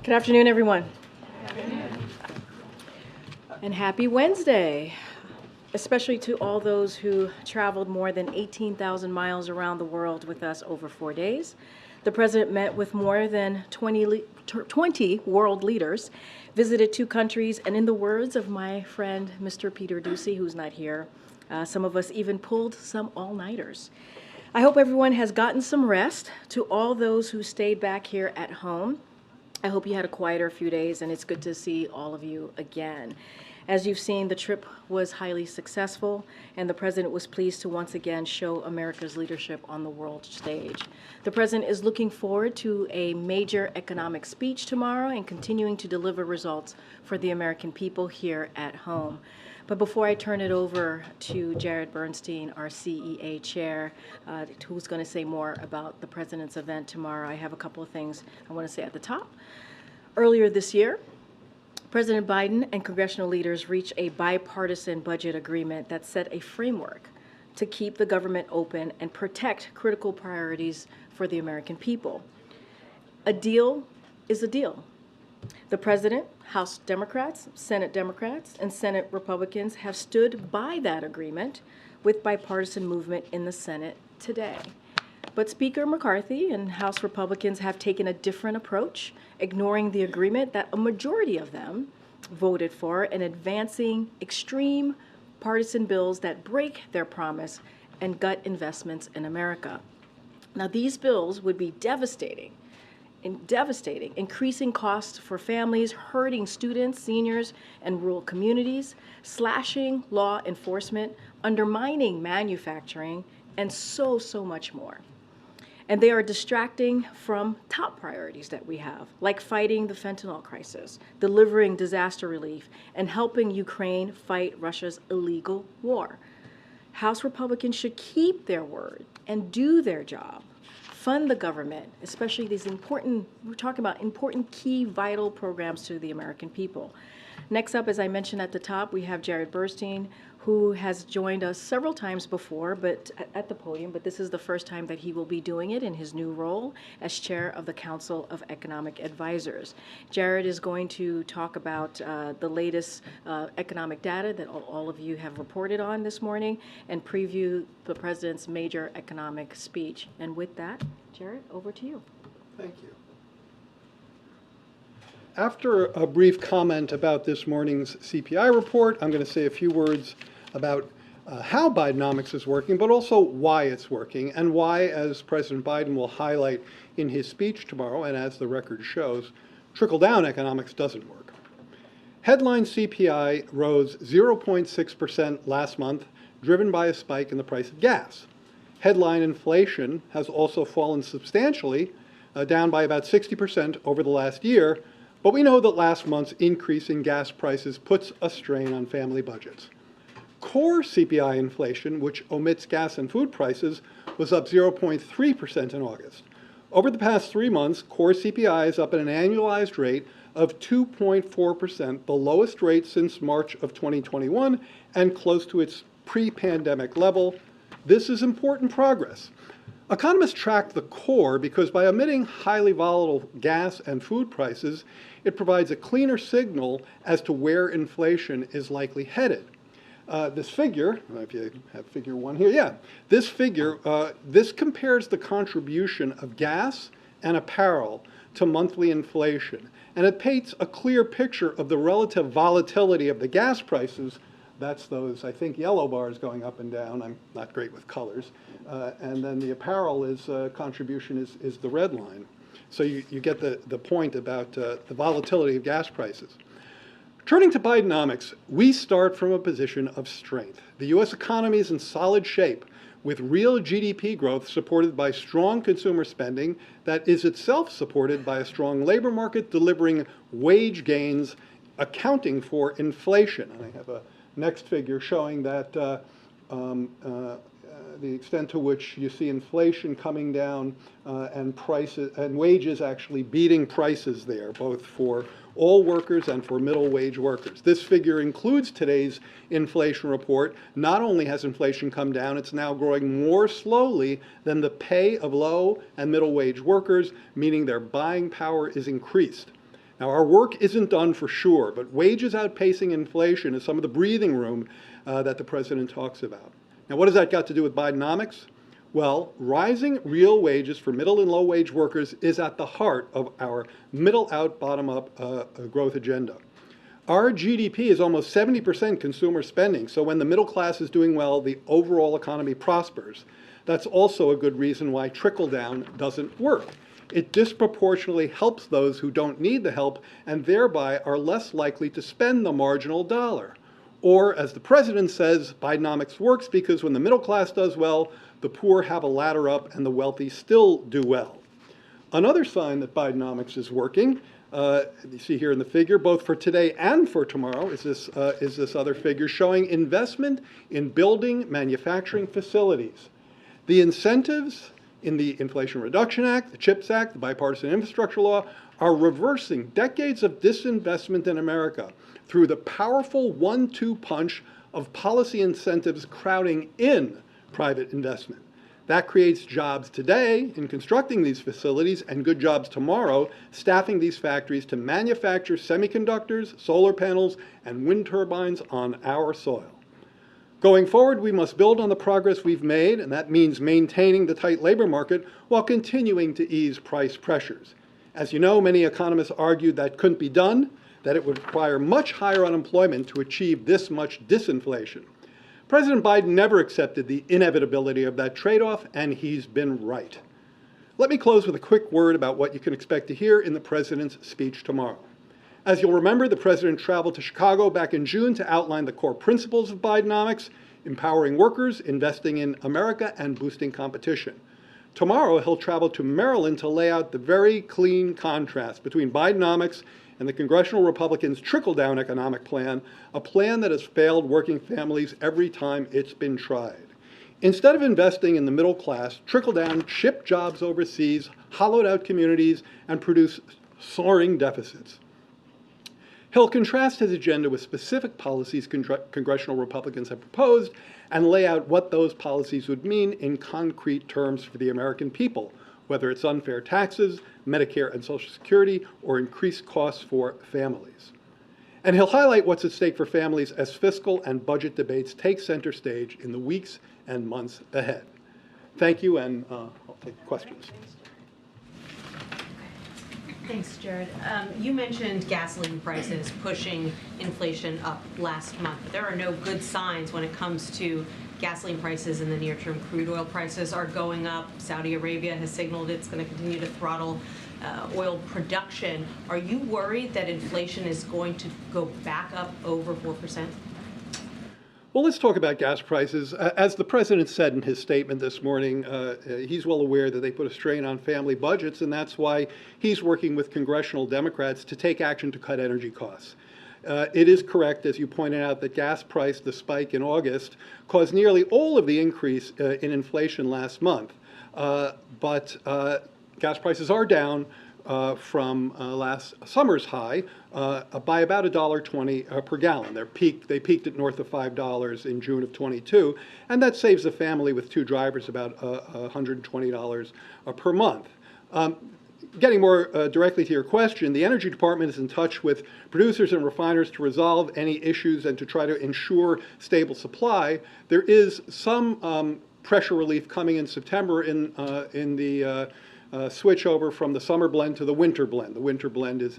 Good afternoon, everyone. And happy Wednesday, especially to all those who traveled more than 18,000 miles around the world with us over 4 days. The President met with more than 20 world leaders, visited 2 countries, and in the words of my friend, Mr. Peter Ducey, who's not here, some of us even pulled some all-nighters. I hope everyone has gotten some rest. To all those who stayed back here at home, I hope you had a quieter few days, and it's good to see all of you again. As you've seen, the trip was highly successful, and the President was pleased to once again show America's leadership on the world stage. The President is looking forward to a major economic speech tomorrow and continuing to deliver results for the American people here at home. But before I turn it over to Jared Bernstein, our CEA chair, who's going to say more about the President's event tomorrow, I have a couple of things I want to say at the top. Earlier this year, President Biden and congressional leaders reached a bipartisan budget agreement that set a framework to keep the government open and protect critical priorities for the American people. A deal is a deal. The President, House Democrats, Senate Democrats, and Senate Republicans have stood by that agreement with bipartisan movement in the Senate today. But Speaker McCarthy and House Republicans have taken a different approach, ignoring the agreement that a majority of them voted for and advancing extreme partisan bills that break their promise and gut investments in America. Now, these bills would be devastating, increasing costs for families, hurting students, seniors, and rural communities, slashing law enforcement, undermining manufacturing, and so much more. And they are distracting from top priorities that we have, like fighting the fentanyl crisis, delivering disaster relief, and helping Ukraine fight Russia's illegal war. House Republicans should keep their word and do their job. Fund the government, especially these important, we're talking about important, key, vital programs to the American people. Next up, as I mentioned at the top, we have Jared Bernstein, who has joined us several times before, but at the podium, but this is the first time that he will be doing it in his new role as chair of the Council of Economic Advisors. Jared is going to talk about the latest economic data that all of you have reported on this morning and preview the President's major economic speech. And with that, Jared, over to you. Thank you. After a brief comment about this morning's CPI report, I'm going to say a few words about how Bidenomics is working, but also why it's working, and why, as President Biden will highlight in his speech tomorrow, and as the record shows, trickle-down economics doesn't work. Headline CPI rose 0.6% last month, driven by a spike in the price of gas. Headline inflation has also fallen substantially, down by about 60% over the last year, but we know that last month's increase in gas prices puts a strain on family budgets. Core CPI inflation, which omits gas and food prices, was up 0.3% in August. Over the past 3 months, core CPI is up at an annualized rate of 2.4%, the lowest rate since March of 2021 and close to its pre-pandemic level. This is important progress. Economists track the core because by omitting highly volatile gas and food prices, it provides a cleaner signal as to where inflation is likely headed. This figure, if you have figure 1 here, yeah, this figure, this compares the contribution of gas and apparel to monthly inflation, and it paints a clear picture of the relative volatility of the gas prices. That's those, I think, yellow bars going up and down. I'm not great with colors. And then the apparel is contribution is the red line. So you get the point about the volatility of gas prices. Turning to Bidenomics, we start from a position of strength. The U.S. economy is in solid shape, with real GDP growth supported by strong consumer spending that is itself supported by a strong labor market delivering wage gains, accounting for inflation. And I have a next figure showing that the extent to which you see inflation coming down and prices and wages actually beating prices there, both for all workers and for middle wage workers. This figure includes today's inflation report. Not only has inflation come down, it's now growing more slowly than the pay of low and middle wage workers, meaning their buying power is increased. Now, our work isn't done for sure, but wages outpacing inflation is some of the breathing room that the president talks about. Now, what has that got to do with Bidenomics? Well, rising real wages for middle and low wage workers is at the heart of our middle out, bottom up growth agenda. Our GDP is almost 70% consumer spending, so when the middle class is doing well, the overall economy prospers. That's also a good reason why trickle-down doesn't work. It disproportionately helps those who don't need the help and thereby are less likely to spend the marginal dollar. Or, as the president says, Bidenomics works because when the middle class does well, the poor have a ladder up and the wealthy still do well. Another sign that Bidenomics is working, you see here in the figure, both for today and for tomorrow, is this other figure showing investment in building manufacturing facilities. The incentives in the Inflation Reduction Act, the CHIPS Act, the Bipartisan Infrastructure Law, are reversing decades of disinvestment in America through the powerful 1-2 punch of policy incentives crowding in private investment. That creates jobs today in constructing these facilities and good jobs tomorrow staffing these factories to manufacture semiconductors, solar panels, and wind turbines on our soil. Going forward, we must build on the progress we've made, and that means maintaining the tight labor market while continuing to ease price pressures. As you know, many economists argued that couldn't be done, that it would require much higher unemployment to achieve this much disinflation. President Biden never accepted the inevitability of that trade-off, and he's been right. Let me close with a quick word about what you can expect to hear in the president's speech tomorrow. As you'll remember, the president traveled to Chicago back in June to outline the core principles of Bidenomics, empowering workers, investing in America, and boosting competition. Tomorrow, he'll travel to Maryland to lay out the very clean contrast between Bidenomics and the congressional Republicans' trickle-down economic plan, a plan that has failed working families every time it's been tried. Instead of investing in the middle class, trickle-down shipped jobs overseas, hollowed out communities, and produced soaring deficits. He'll contrast his agenda with specific policies congressional Republicans have proposed and lay out what those policies would mean in concrete terms for the American people, whether it's unfair taxes, Medicare and Social Security, or increased costs for families. And he'll highlight what's at stake for families as fiscal and budget debates take center stage in the weeks and months ahead. Thank you, and I'll take questions. Thanks, Jared. You mentioned gasoline prices pushing inflation up last month, but there are no good signs when it comes to gasoline prices in the near term. Crude oil prices are going up. Saudi Arabia has signaled it's going to continue to throttle oil production. Are you worried that inflation is going to go back up over 4%? Well, let's talk about gas prices. As the president said in his statement this morning, he's well aware that they put a strain on family budgets, and that's why he's working with congressional Democrats to take action to cut energy costs. It is correct, as you pointed out, that gas price, the spike in August, caused nearly all of the increase in inflation last month. But gas prices are down from last summer's high by about $1.20 per gallon. They peaked at north of $5 in June of 22, and that saves a family with two drivers about $120 per month. Getting more directly to your question, the Energy Department is in touch with producers and refiners to resolve any issues and to try to ensure stable supply. There is some pressure relief coming in September in the switch over from the summer blend to the winter blend. The winter blend is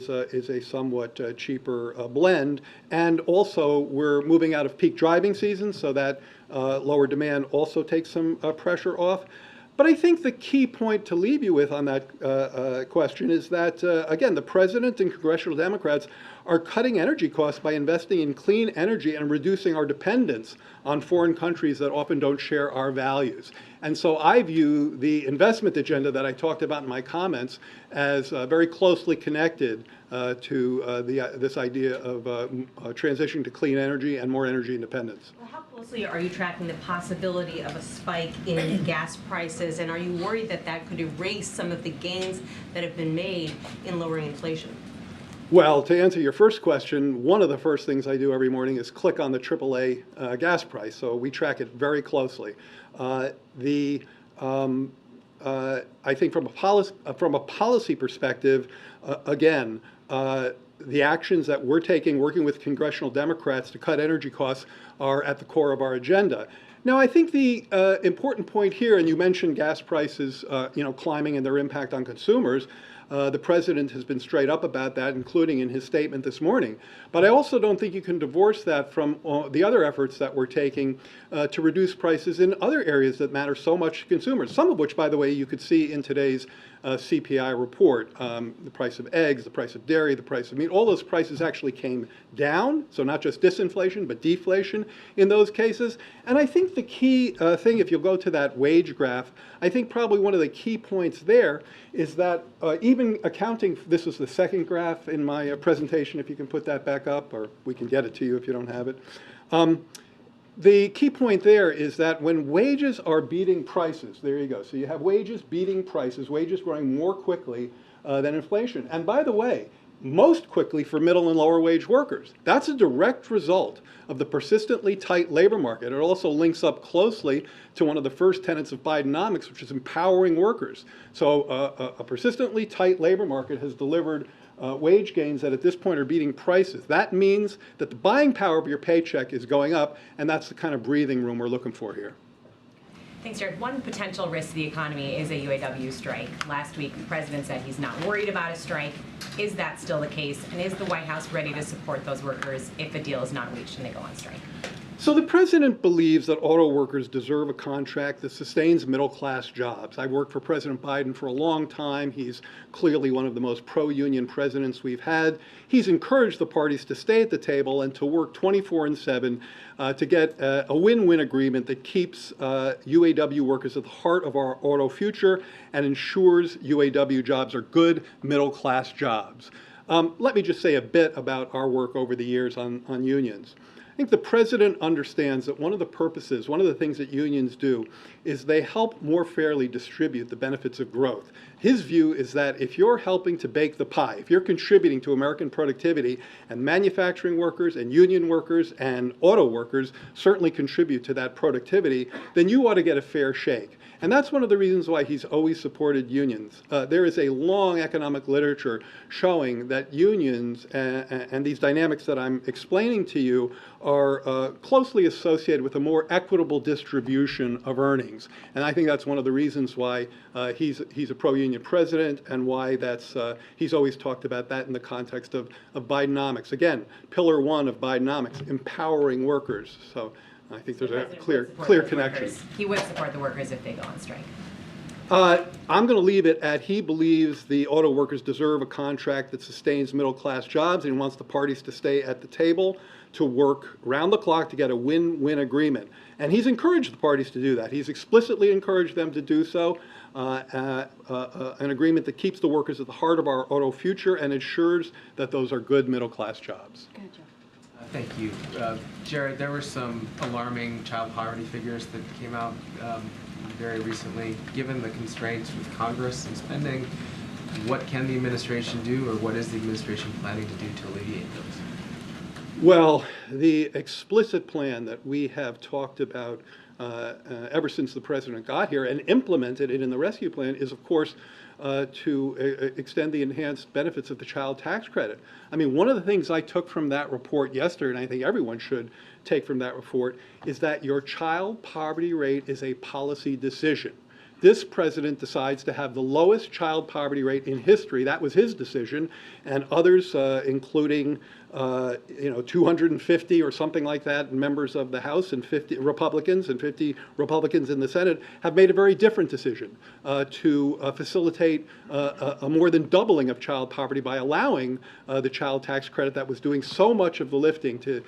a somewhat cheaper blend, and also we're moving out of peak driving season, so that lower demand also takes some pressure off. But I think the key point to leave you with on that question is that, again, the president and congressional Democrats are cutting energy costs by investing in clean energy and reducing our dependence on foreign countries that often don't share our values. And so I view the investment agenda that I talked about in my comments as very closely connected to this idea of transitioning to clean energy and more energy independence. Well, how closely are you tracking the possibility of a spike in gas prices, and are you worried that that could erase some of the gains that have been made in lowering inflation? Well, to answer your first question, one of the first things I do every morning is click on the AAA gas price, so we track it very closely. The I think from a policy perspective, again, the actions that we're taking, working with congressional Democrats to cut energy costs, are at the core of our agenda. Now, I think the important point here, and you mentioned gas prices, climbing and their impact on consumers. The president has been straight up about that, including in his statement this morning. But I also don't think you can divorce that from the other efforts that we're taking to reduce prices in other areas that matter so much to consumers, some of which, by the way, you could see in today's CPI report. The price of eggs, the price of dairy, the price of meat, all those prices actually came down, so not just disinflation, but deflation in those cases. And I think the key thing, if you'll go to that wage graph, I think probably one of the key points there is that even accounting, this is the second graph in my presentation, if you can put that back up, or we can get it to you if you don't have it. The key point there is that when wages are beating prices, there you go. So you have wages beating prices, wages growing more quickly than inflation. And by the way, most quickly for middle and lower wage workers. That's a direct result of the persistently tight labor market. It also links up closely to one of the first tenets of Bidenomics, which is empowering workers. So a persistently tight labor market has delivered wage gains that at this point are beating prices. That means that the buying power of your paycheck is going up, and that's the kind of breathing room we're looking for here. Thanks, Jared. One potential risk to the economy is a UAW strike. Last week, the president said he's not worried about a strike. Is that still the case? And is the White House ready to support those workers if a deal is not reached and they go on strike? So the president believes that auto workers deserve a contract that sustains middle-class jobs. I've worked for President Biden for a long time. He's clearly one of the most pro-union presidents we've had. He's encouraged the parties to stay at the table and to work 24/7 to get a win-win agreement that keeps UAW workers at the heart of our auto future and ensures UAW jobs are good middle-class jobs. Let me just say a bit about our work over the years on unions. I think the president understands that one of the purposes, one of the things that unions do, is they help more fairly distribute the benefits of growth. His view is that if you're helping to bake the pie, if you're contributing to American productivity, and manufacturing workers and union workers and auto workers certainly contribute to that productivity, then you ought to get a fair shake. And that's one of the reasons why he's always supported unions. There is a long economic literature showing that unions and these dynamics that I'm explaining to you are closely associated with a more equitable distribution of earnings. And I think that's one of the reasons why he's a pro-union president, and why he's always talked about that in the context of Bidenomics. Again, pillar one of Bidenomics, empowering workers. So I think there's a clear connection. He would support the workers if they go on strike. I'm going to leave it at he believes the auto workers deserve a contract that sustains middle-class jobs, and he wants the parties to stay at the table to work round the clock to get a win-win agreement. And he's encouraged the parties to do that. He's explicitly encouraged them to do so. An agreement that keeps the workers at the heart of our auto future and ensures that those are good middle-class jobs. Good job. Thank you. Jared, there were some alarming child poverty figures that came out very recently. Given the constraints with Congress and spending, what can the administration do, or what is the administration planning to do to alleviate those? Well, the explicit plan that we have talked about ever since the president got here and implemented it in the rescue plan is, of course, to extend the enhanced benefits of the child tax credit. I mean, one of the things I took from that report yesterday, and I think everyone should take from that report, is that your child poverty rate is a policy decision. This president decides to have the lowest child poverty rate in history. That was his decision, and others, including 250 or something like that members of the House and 50 Republicans and 50 Republicans in the Senate, have made a very different decision to facilitate a more than doubling of child poverty by allowing the child tax credit that was doing so much of the lifting to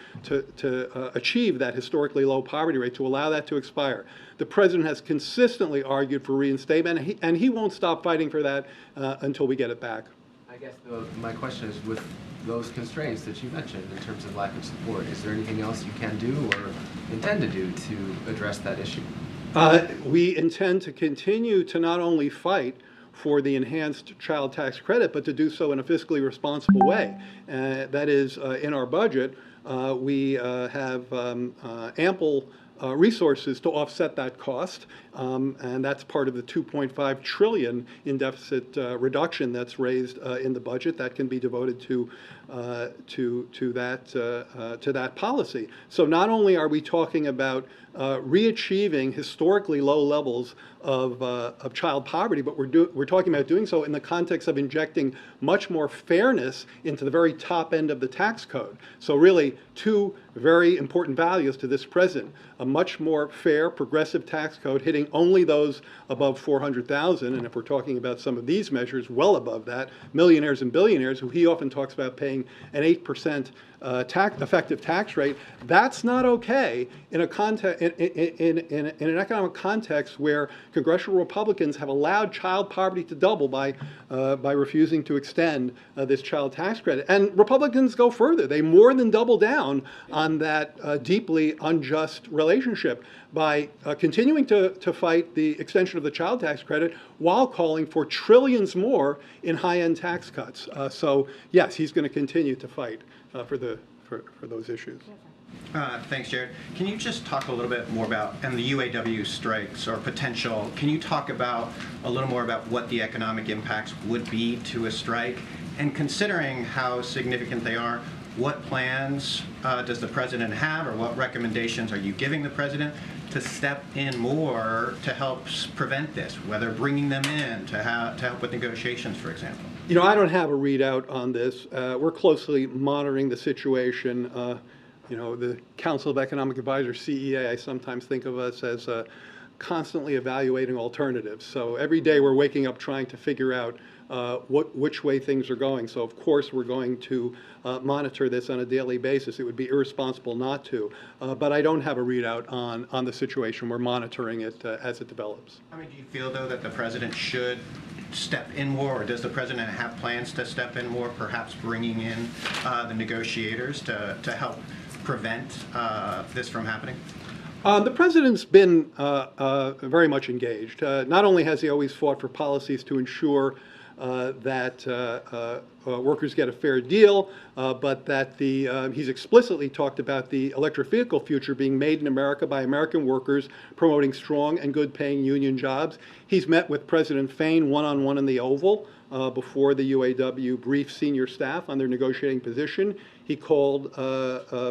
achieve that historically low poverty rate, to allow that to expire. The president has consistently argued for reinstatement, and he won't stop fighting for that until we get it back. I guess my question is, with those constraints that you mentioned in terms of lack of support, is there anything else you can do or intend to do to address that issue? We intend to continue to not only fight for the enhanced child tax credit, but to do so in a fiscally responsible way. That is, in our budget, we have ample resources to offset that cost, and that's part of the $2.5 trillion in deficit reduction that's raised in the budget that can be devoted to that policy. So not only are we talking about re-achieving historically low levels of child poverty, but we're talking about doing so in the context of injecting much more fairness into the very top end of the tax code. So really, two very important values to this president: a much more fair, progressive tax code hitting only those above 400,000, and if we're talking about some of these measures, well above that, millionaires and billionaires, who he often talks about paying an 8% effective tax rate. That's not okay in a in an economic context where congressional Republicans have allowed child poverty to double by refusing to extend this child tax credit. And Republicans go further. They more than double down on that deeply unjust relationship by continuing to fight the extension of the child tax credit while calling for trillions more in high-end tax cuts. So yes, he's going to continue to fight for those issues. Thanks, Jared. Can you just talk a little bit more about, and the UAW strikes or potential, can you talk about a little more about what the economic impacts would be to a strike? And considering how significant they are, what plans does the president have, or what recommendations are you giving the president to step in more to help prevent this, whether bringing them in to help with negotiations, for example? You know, I don't have a readout on this. We're closely monitoring the situation. You know, the Council of Economic Advisors, CEA, I sometimes think of us as constantly evaluating alternatives. So every day we're waking up trying to figure out which way things are going. So of course we're going to monitor this on a daily basis. It would be irresponsible not to. But I don't have a readout on the situation. We're monitoring it as it develops. I mean, do you feel, though, that the president should step in more, or does the president have plans to step in more, perhaps bringing in the negotiators to help prevent this from happening? The president's been very much engaged. Not only has he always fought for policies to ensure that workers get a fair deal, but that he's explicitly talked about the electric vehicle future being made in America by American workers, promoting strong and good-paying union jobs. He's met with President Fain one-on-one in the Oval before the UAW briefed senior staff on their negotiating position. He called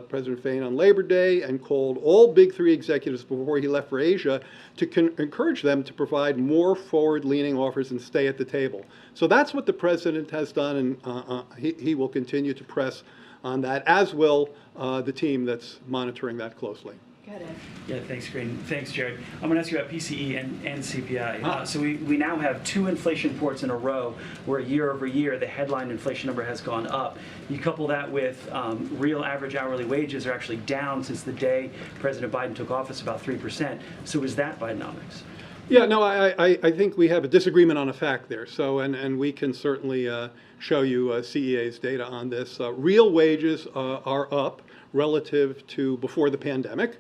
President Fain on Labor Day and called all Big Three executives before he left for Asia to encourage them to provide more forward-leaning offers and stay at the table. So that's what the president has done, and he will continue to press on that, as will the team that's monitoring that closely. Go ahead, Ed. Yeah, thanks, Karine. Thanks, Jared. I'm going to ask you about PCE and CPI. So we now have two inflation reports in a row where year over year the headline inflation number has gone up. You couple that with real average hourly wages are actually down since the day President Biden took office, about 3%. So is that Bidenomics? Yeah, no, I think we have a disagreement on a fact there. So, and we can certainly show you CEA's data on this. Real wages are up relative to before the pandemic.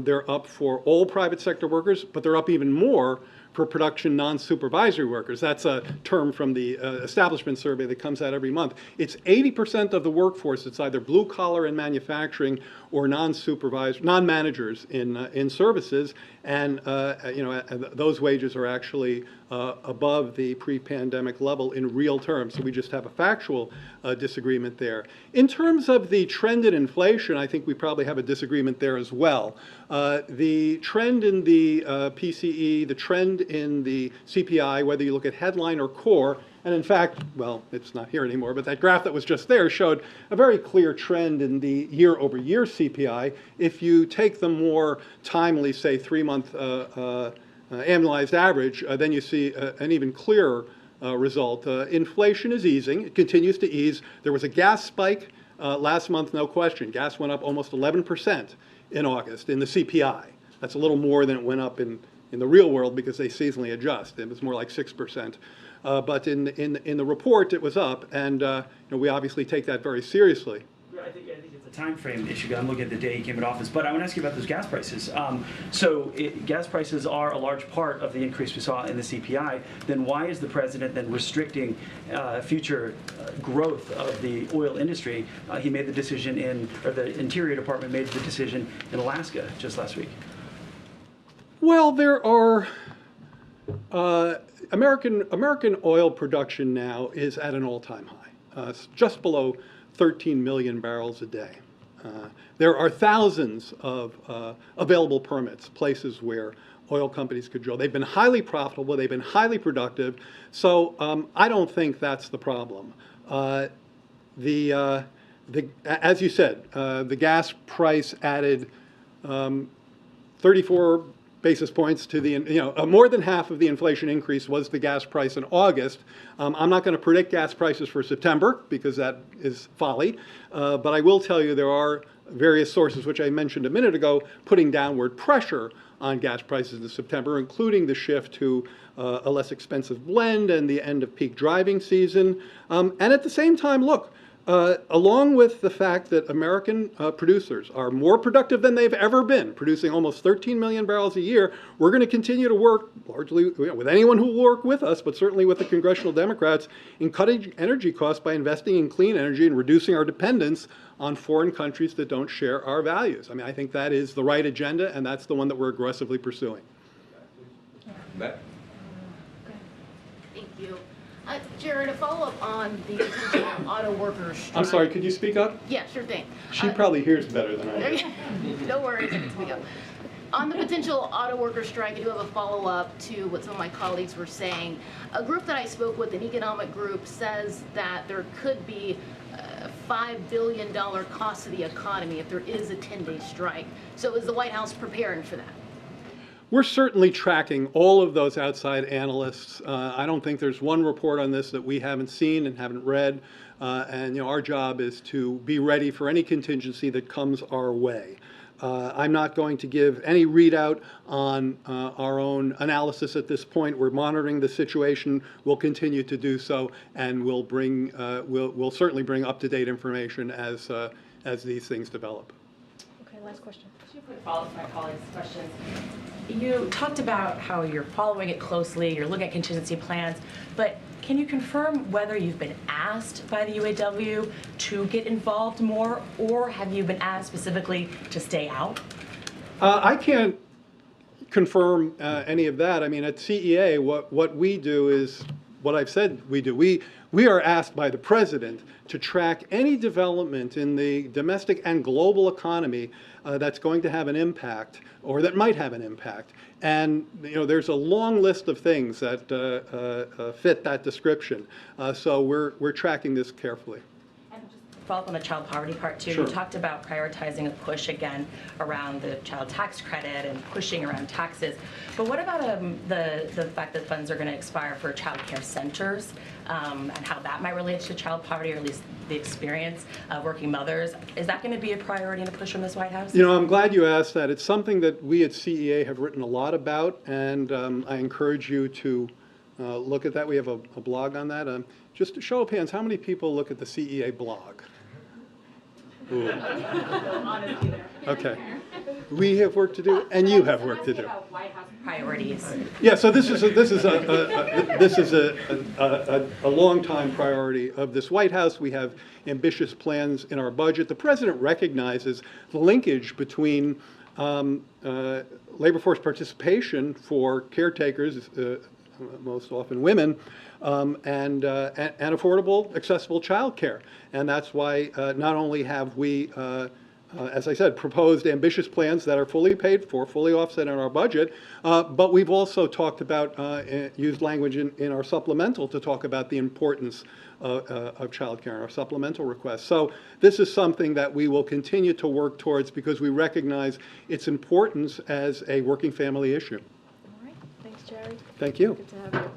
They're up for all private sector workers, but they're up even more for production non-supervisory workers. That's a term from the establishment survey that comes out every month. It's 80% of the workforce that's either blue collar in manufacturing or non-managers in services, and those wages are actually above the pre-pandemic level in real terms. So we just have a factual disagreement there. In terms of the trend in inflation, I think we probably have a disagreement there as well. The trend in the PCE, the trend in the CPI, whether you look at headline or core, and in fact, well, it's not here anymore, but that graph that was just there showed a very clear trend in the year-over-year CPI. If you take the more timely, say, 3-month annualized average, then you see an even clearer result. Inflation is easing. It continues to ease. There was a gas spike last month, no question. Gas went up almost 11% in August in the CPI. That's a little more than it went up in the real world because they seasonally adjust. It was more like 6%. But in the report, it was up, and we obviously take that very seriously. I think it's a time frame issue. I'm looking at the day he came into office. But I want to ask you about those gas prices. Gas prices are a large part of the increase we saw in the CPI. Then why is the president then restricting future growth of the oil industry? He made the decision or the Interior Department made the decision in Alaska just last week. Well, there are, American oil production now is at an all-time high, just below 13 million barrels a day. There are thousands of available permits, places where oil companies could drill. They've been highly profitable, they've been highly productive, so I don't think that's the problem. As you said, the gas price added 34 basis points to the, more than half of the inflation increase was the gas price in August. I'm not going to predict gas prices for September because that is folly, but I will tell you there are various sources, which I mentioned a minute ago, putting downward pressure on gas prices in September, including the shift to a less expensive blend and the end of peak driving season. And at the same time, look, along with the fact that American producers are more productive than they've ever been, producing almost 13 million barrels a year, we're going to continue to work largely with anyone who will work with us, but certainly with the congressional Democrats, in cutting energy costs by investing in clean energy and reducing our dependence on foreign countries that don't share our values. I mean, I think that is the right agenda, and that's the one that we're aggressively pursuing. Matt? Thank you. Jared, a follow-up on the potential auto workers strike. I'm sorry, could you speak up? Yeah, sure thing. She probably hears better than I do. No worries, I can speak up. On the potential auto worker strike, I do have a follow-up to what some of my colleagues were saying. A group that I spoke with, an economic group, says that there could be a $5 billion cost to the economy if there is a 10-day strike. So is the White House preparing for that? We're certainly tracking all of those outside analysts. I don't think there's one report on this that we haven't seen and haven't read. And our job is to be ready for any contingency that comes our way. I'm not going to give any readout on our own analysis at this point. We're monitoring the situation. We'll continue to do so, and we'll certainly bring up-to-date information as these things develop. Okay, last question. Quick follow-up to my colleagues' questions. You talked about how you're following it closely, you're looking at contingency plans, but can you confirm whether you've been asked by the UAW to get involved more, or have you been asked specifically to stay out? I can't confirm any of that. I mean, at CEA, what we do is what I've said we do. We are asked by the president to track any development in the domestic and global economy that's going to have an impact or that might have an impact. And there's a long list of things that fit that description. So we're tracking this carefully. And just follow up on the child poverty part too. Sure. You talked about prioritizing a push again around the child tax credit and pushing around taxes. But what about the fact that funds are going to expire for child care centers and how that might relate to child poverty, or at least the experience of working mothers? Is that going to be a priority and a push from this White House? I'm glad you asked that. It's something that we at CEA have written a lot about, and I encourage you to look at that. We have a blog on that. Just to show of hands, how many people look at the CEA blog? Ooh. Okay. We have work to do, and you have work to do. White House priorities. Yeah. So this is a long time priority of this White House. We have ambitious plans in our budget. The president recognizes the linkage between labor force participation for caretakers, most often women, and affordable, accessible child care. And that's why not only have we, as I said, proposed ambitious plans that are fully paid for, fully offset in our budget, but we've also talked about, used language in our supplemental to talk about the importance of child care in our supplemental requests. So this is something that we will continue to work towards because we recognize its importance as a working family issue. All right. Thanks, Jerry. Thank you. Good to have you. Thank you.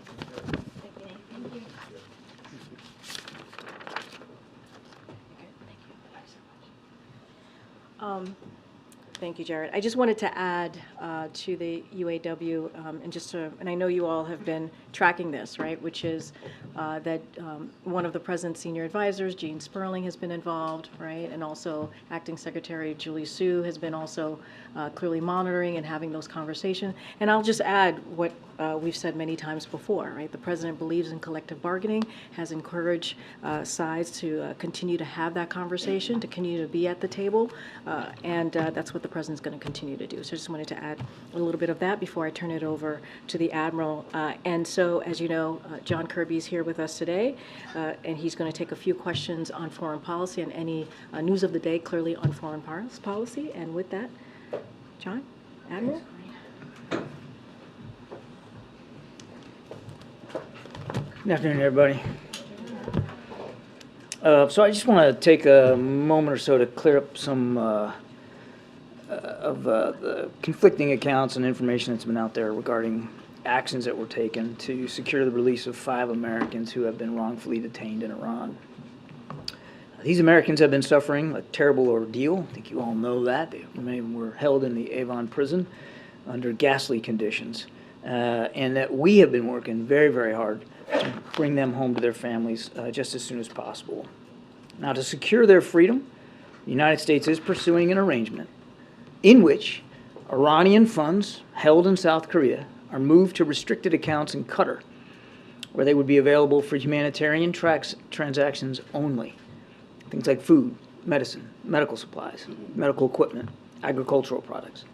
Thank you, Jared. I just wanted to add to the UAW, and I know you all have been tracking this, right? Which is that one of the president's senior advisors, Gene Sperling, has been involved, right? And also Acting Secretary Julie Su has been also clearly monitoring and having those conversations. And I'll just add what we've said many times before, right? The president believes in collective bargaining, has encouraged sides to continue to have that conversation, to continue to be at the table, and that's what the the president's going to continue to do. So I just wanted to add a little bit of that before I turn it over to the Admiral. And so, as you know, John Kirby is here with us today, and he's going to take a few questions on foreign policy and any news of the day, clearly on foreign policy. And with that, John, Admiral. Good afternoon, everybody. So I just want to take a moment or so to clear up some of the conflicting accounts and information that's been out there regarding actions that were taken to secure the release of 5 Americans who have been wrongfully detained in Iran. These Americans have been suffering a terrible ordeal. I think you all know that. Many of them were held in the Avon prison under ghastly conditions, and that we have been working very, very hard to bring them home to their families just as soon as possible. Now, to secure their freedom, the United States is pursuing an arrangement in which Iranian funds held in South Korea are moved to restricted accounts in Qatar, where they would be available for humanitarian transactions only. Things like food, medicine, medical supplies, medical equipment, agricultural products.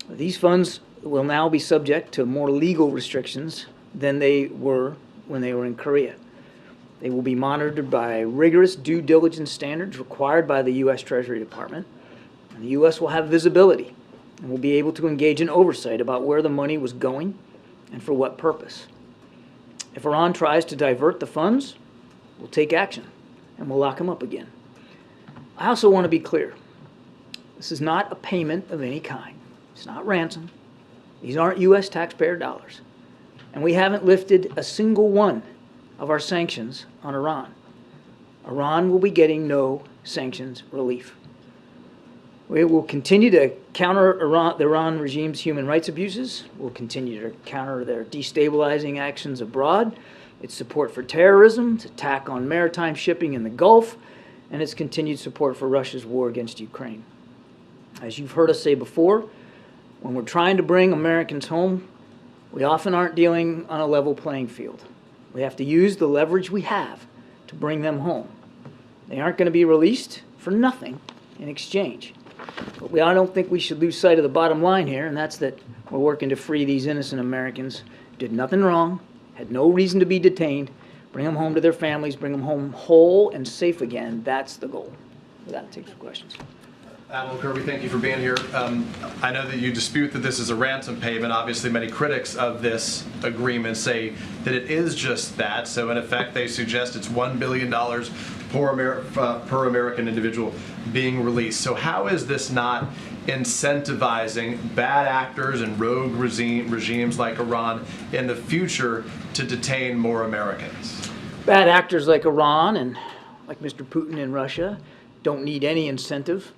These funds will now be subject to more legal restrictions than they were when they were in Korea. They will be monitored by rigorous due diligence standards required by the U.S. Treasury Department. And the U.S. will have visibility and will be able to engage in oversight about where the money was going and for what purpose. If Iran tries to divert the funds, we'll take action and we'll lock them up again. I also want to be clear. This is not a payment of any kind. It's not ransom. These aren't U.S. taxpayer dollars. And we haven't lifted a single one of our sanctions on Iran. Iran will be getting no sanctions relief. We will continue to counter the Iran regime's human rights abuses. We'll continue to counter their destabilizing actions abroad, its support for terrorism, its attack on maritime shipping in the Gulf, and its continued support for Russia's war against Ukraine. As you've heard us say before, when we're trying to bring Americans home, we often aren't dealing on a level playing field. We have to use the leverage we have to bring them home. They aren't going to be released for nothing in exchange. But I don't think we should lose sight of the bottom line here, and that's that we're working to free these innocent Americans who did nothing wrong, had no reason to be detained, bring them home to their families, bring them home whole and safe again. That's the goal. With that, take some questions. Admiral Kirby, thank you for being here. I know that you dispute that this is a ransom payment. Obviously, many critics of this agreement say that it is just that. So, in effect, they suggest it's $1 billion per American individual being released. So how is this not incentivizing bad actors and rogue regimes like Iran in the future to detain more Americans? Bad actors like Iran and like Mr. Putin in Russia don't need any incentive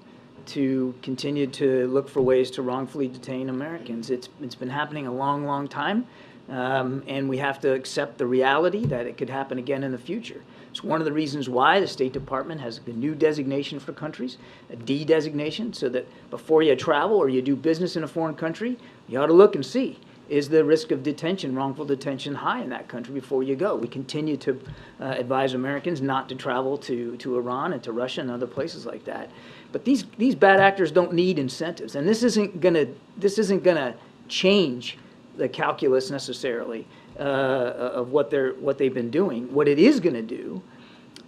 to continue to look for ways to wrongfully detain Americans. It's been happening a long, long time, and we have to accept the reality that it could happen again in the future. It's one of the reasons why the State Department has a new designation for countries, a D designation, so that before you travel or you do business in a foreign country, you ought to look and see, is the risk of detention, wrongful detention, high in that country before you go? We continue to advise Americans not to travel to Iran and to Russia and other places like that. But these bad actors don't need incentives, and this isn't gonna change the calculus necessarily of what they've been doing. What it is gonna do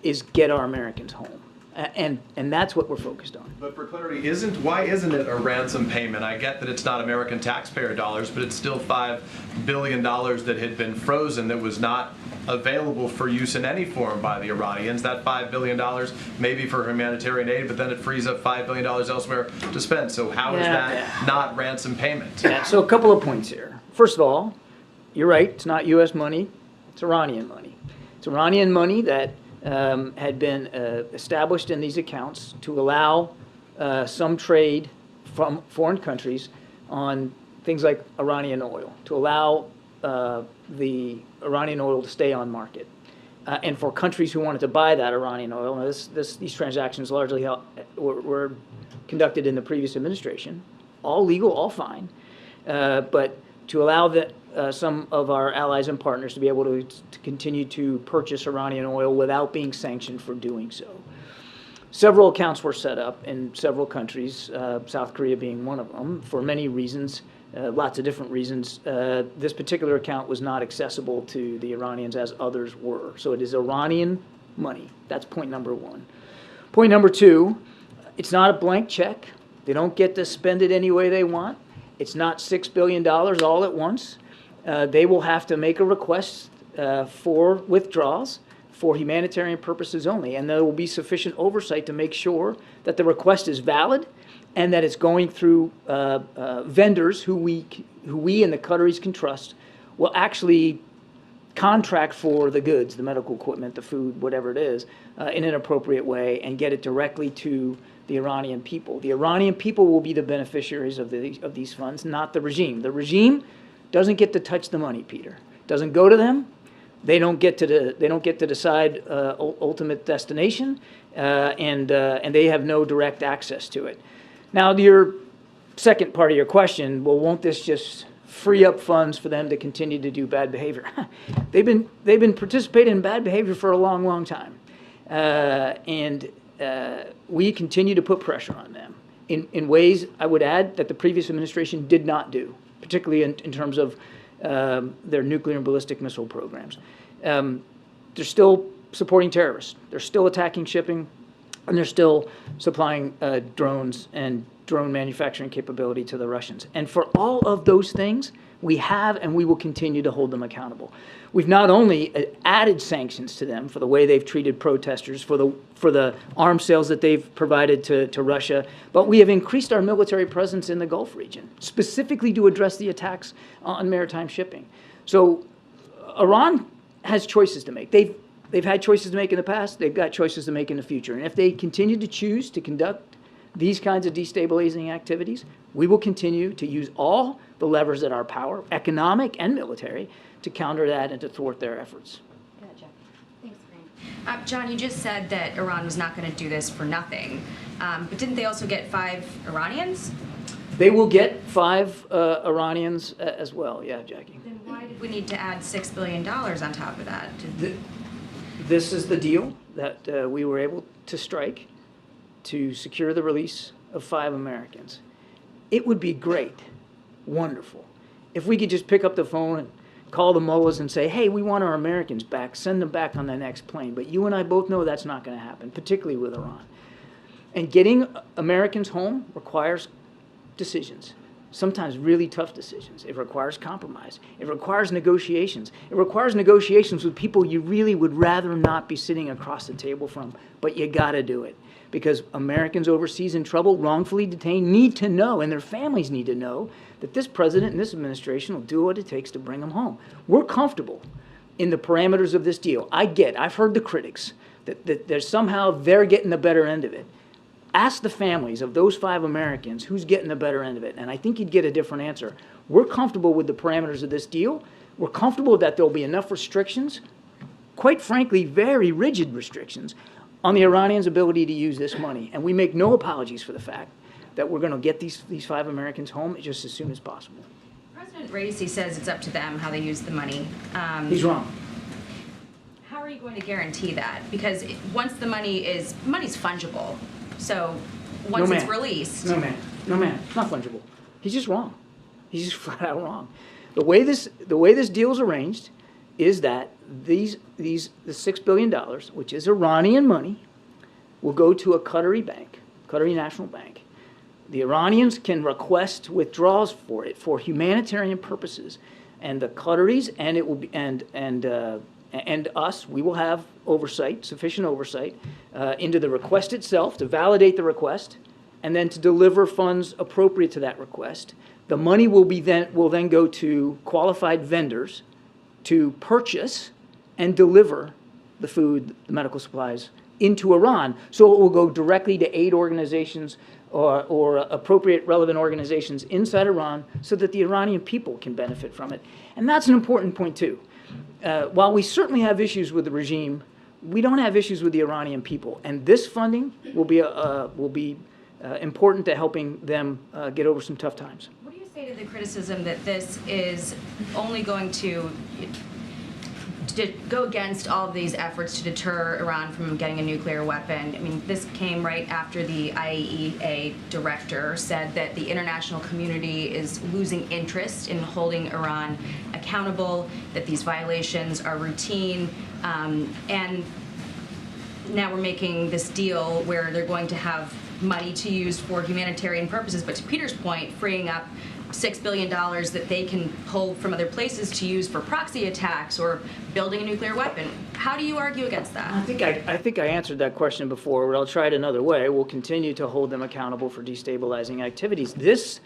is get our Americans home. And that's what we're focused on. But for clarity, why isn't it a ransom payment? I get that it's not American taxpayer dollars, but it's still $5 billion that had been frozen that was not available for use in any form by the Iranians. That $5 billion may be for humanitarian aid, but then it frees up $5 billion elsewhere to spend. So how is that not ransom payment? Yeah, so a couple of points here. First of all, you're right, it's not U.S. money, it's Iranian money. It's Iranian money that had been established in these accounts to allow some trade from foreign countries on things like Iranian oil, to allow the Iranian oil to stay on market. And for countries who wanted to buy that Iranian oil, now these transactions largely were conducted in the previous administration, all legal, all fine, but to allow some of our allies and partners to be able to continue to purchase Iranian oil without being sanctioned for doing so. Several accounts were set up in several countries, South Korea being one of them, for many reasons, lots of different reasons. This particular account was not accessible to the Iranians as others were. So it is Iranian money. That's point number one. Point number two, it's not a blank check. They don't get to spend it any way they want. It's not $6 billion all at once. They will have to make a request for withdrawals for humanitarian purposes only, and there will be sufficient oversight to make sure that the request is valid and that it's going through vendors who we and the Qataris can trust will actually contract for the goods, the medical equipment, the food, whatever it is, in an appropriate way and get it directly to the Iranian people. The Iranian people will be the beneficiaries of these funds, not the regime. The regime doesn't get to touch the money, Peter. Doesn't go to them. They don't get to decide ultimate destination, and they have no direct access to it. Now, to your second part of your question, well, won't this just free up funds for them to continue to do bad behavior? They've been participating in bad behavior for a long, long time, and we continue to put pressure on them in ways, I would add, that the previous administration did not do, particularly in terms of their nuclear and ballistic missile programs. They're still supporting terrorists. They're still attacking shipping, and they're still supplying drones and drone manufacturing capability to the Russians. And for all of those things, we have and we will continue to hold them accountable. We've not only added sanctions to them for the way they've treated protesters, for the arms sales that they've provided to Russia, but we have increased our military presence in the Gulf region, specifically to address the attacks on maritime shipping. So Iran has choices to make. They've had choices to make in the past. They've got choices to make in the future. And if they continue to choose to conduct these kinds of destabilizing activities, we will continue to use all the levers at our power, economic and military, to counter that and to thwart their efforts. Gotcha. Thanks, Karine. John, you just said that Iran was not going to do this for nothing, but didn't they also get 5 Iranians? They will get 5 Iranians as well. Yeah, Jackie. Then why did we need to add $6 billion on top of that? This is the deal that we were able to strike to secure the release of 5 Americans. It would be great, wonderful, if we could just pick up the phone and call the mullahs and say, hey, we want our Americans back, send them back on the next plane. But you and I both know that's not going to happen, particularly with Iran. And getting Americans home requires decisions, sometimes really tough decisions. It requires compromise. It requires negotiations. It requires negotiations with people you really would rather not be sitting across the table from, but you got to do it. Because Americans overseas in trouble, wrongfully detained, need to know, and their families need to know, that this president and this administration will do what it takes to bring them home. We're comfortable in the parameters of this deal. I've heard the critics, that there's somehow they're getting the better end of it. Ask the families of those 5 Americans who's getting the better end of it, and I think you'd get a different answer. We're comfortable with the parameters of this deal. We're comfortable that there'll be enough restrictions, quite frankly, very rigid restrictions, on the Iranians' ability to use this money. And we make no apologies for the fact that we're going to get these 5 Americans home just as soon as possible. President Raisi says it's up to them how they use the money. He's wrong. How are you going to guarantee that? Because once the money's fungible, so once it's released. No, man. It's not fungible. He's just wrong. He's just flat out wrong. The way this deal's arranged is that the $6 billion, which is Iranian money, will go to a Qatari bank, Qatari National Bank. The Iranians can request withdrawals for it for humanitarian purposes, and the Qataris and it will be and us, we will have oversight, sufficient oversight, into the request itself to validate the request, and then to deliver funds appropriate to that request. The money will then go to qualified vendors to purchase and deliver the food, the medical supplies into Iran. So it will go directly to aid organizations or appropriate relevant organizations inside Iran so that the Iranian people can benefit from it. And that's an important point too. While we certainly have issues with the regime, we don't have issues with the Iranian people. And this funding will be important to helping them get over some tough times. What do you say to the criticism that this is only going to to go against all of these efforts to deter Iran from getting a nuclear weapon. I mean, this came right after the IAEA director said that the international community is losing interest in holding Iran accountable, that these violations are routine, and now we're making this deal where they're going to have money to use for humanitarian purposes, but to Peter's point, freeing up $6 billion that they can pull from other places to use for proxy attacks or building a nuclear weapon. How do you argue against that? I think I answered that question before, but I'll try it another way. We'll continue to hold them accountable for destabilizing activities. This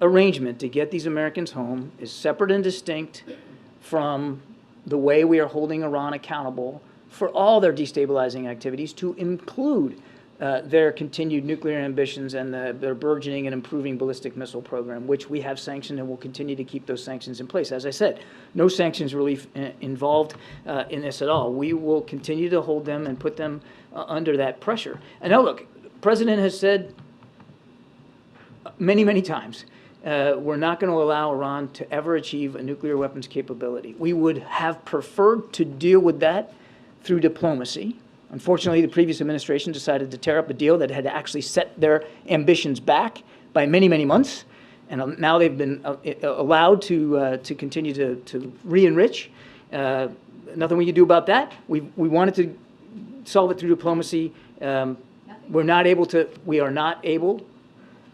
arrangement to get these Americans home is separate and distinct from the way we are holding Iran accountable for all their destabilizing activities, to include their continued nuclear ambitions and their burgeoning and improving ballistic missile program, which we have sanctioned and will continue to keep those sanctions in place. As I said, no sanctions relief involved in this at all. We will continue to hold them and put them under that pressure. And now look, the President has said many, many times, we're not going to allow Iran to ever achieve a nuclear weapons capability. We would have preferred to deal with that through diplomacy. Unfortunately, the previous administration decided to tear up a deal that had actually set their ambitions back by many, many months. And now they've been allowed to continue to re-enrich. Nothing we can do about that. We wanted to solve it through diplomacy. We are not able,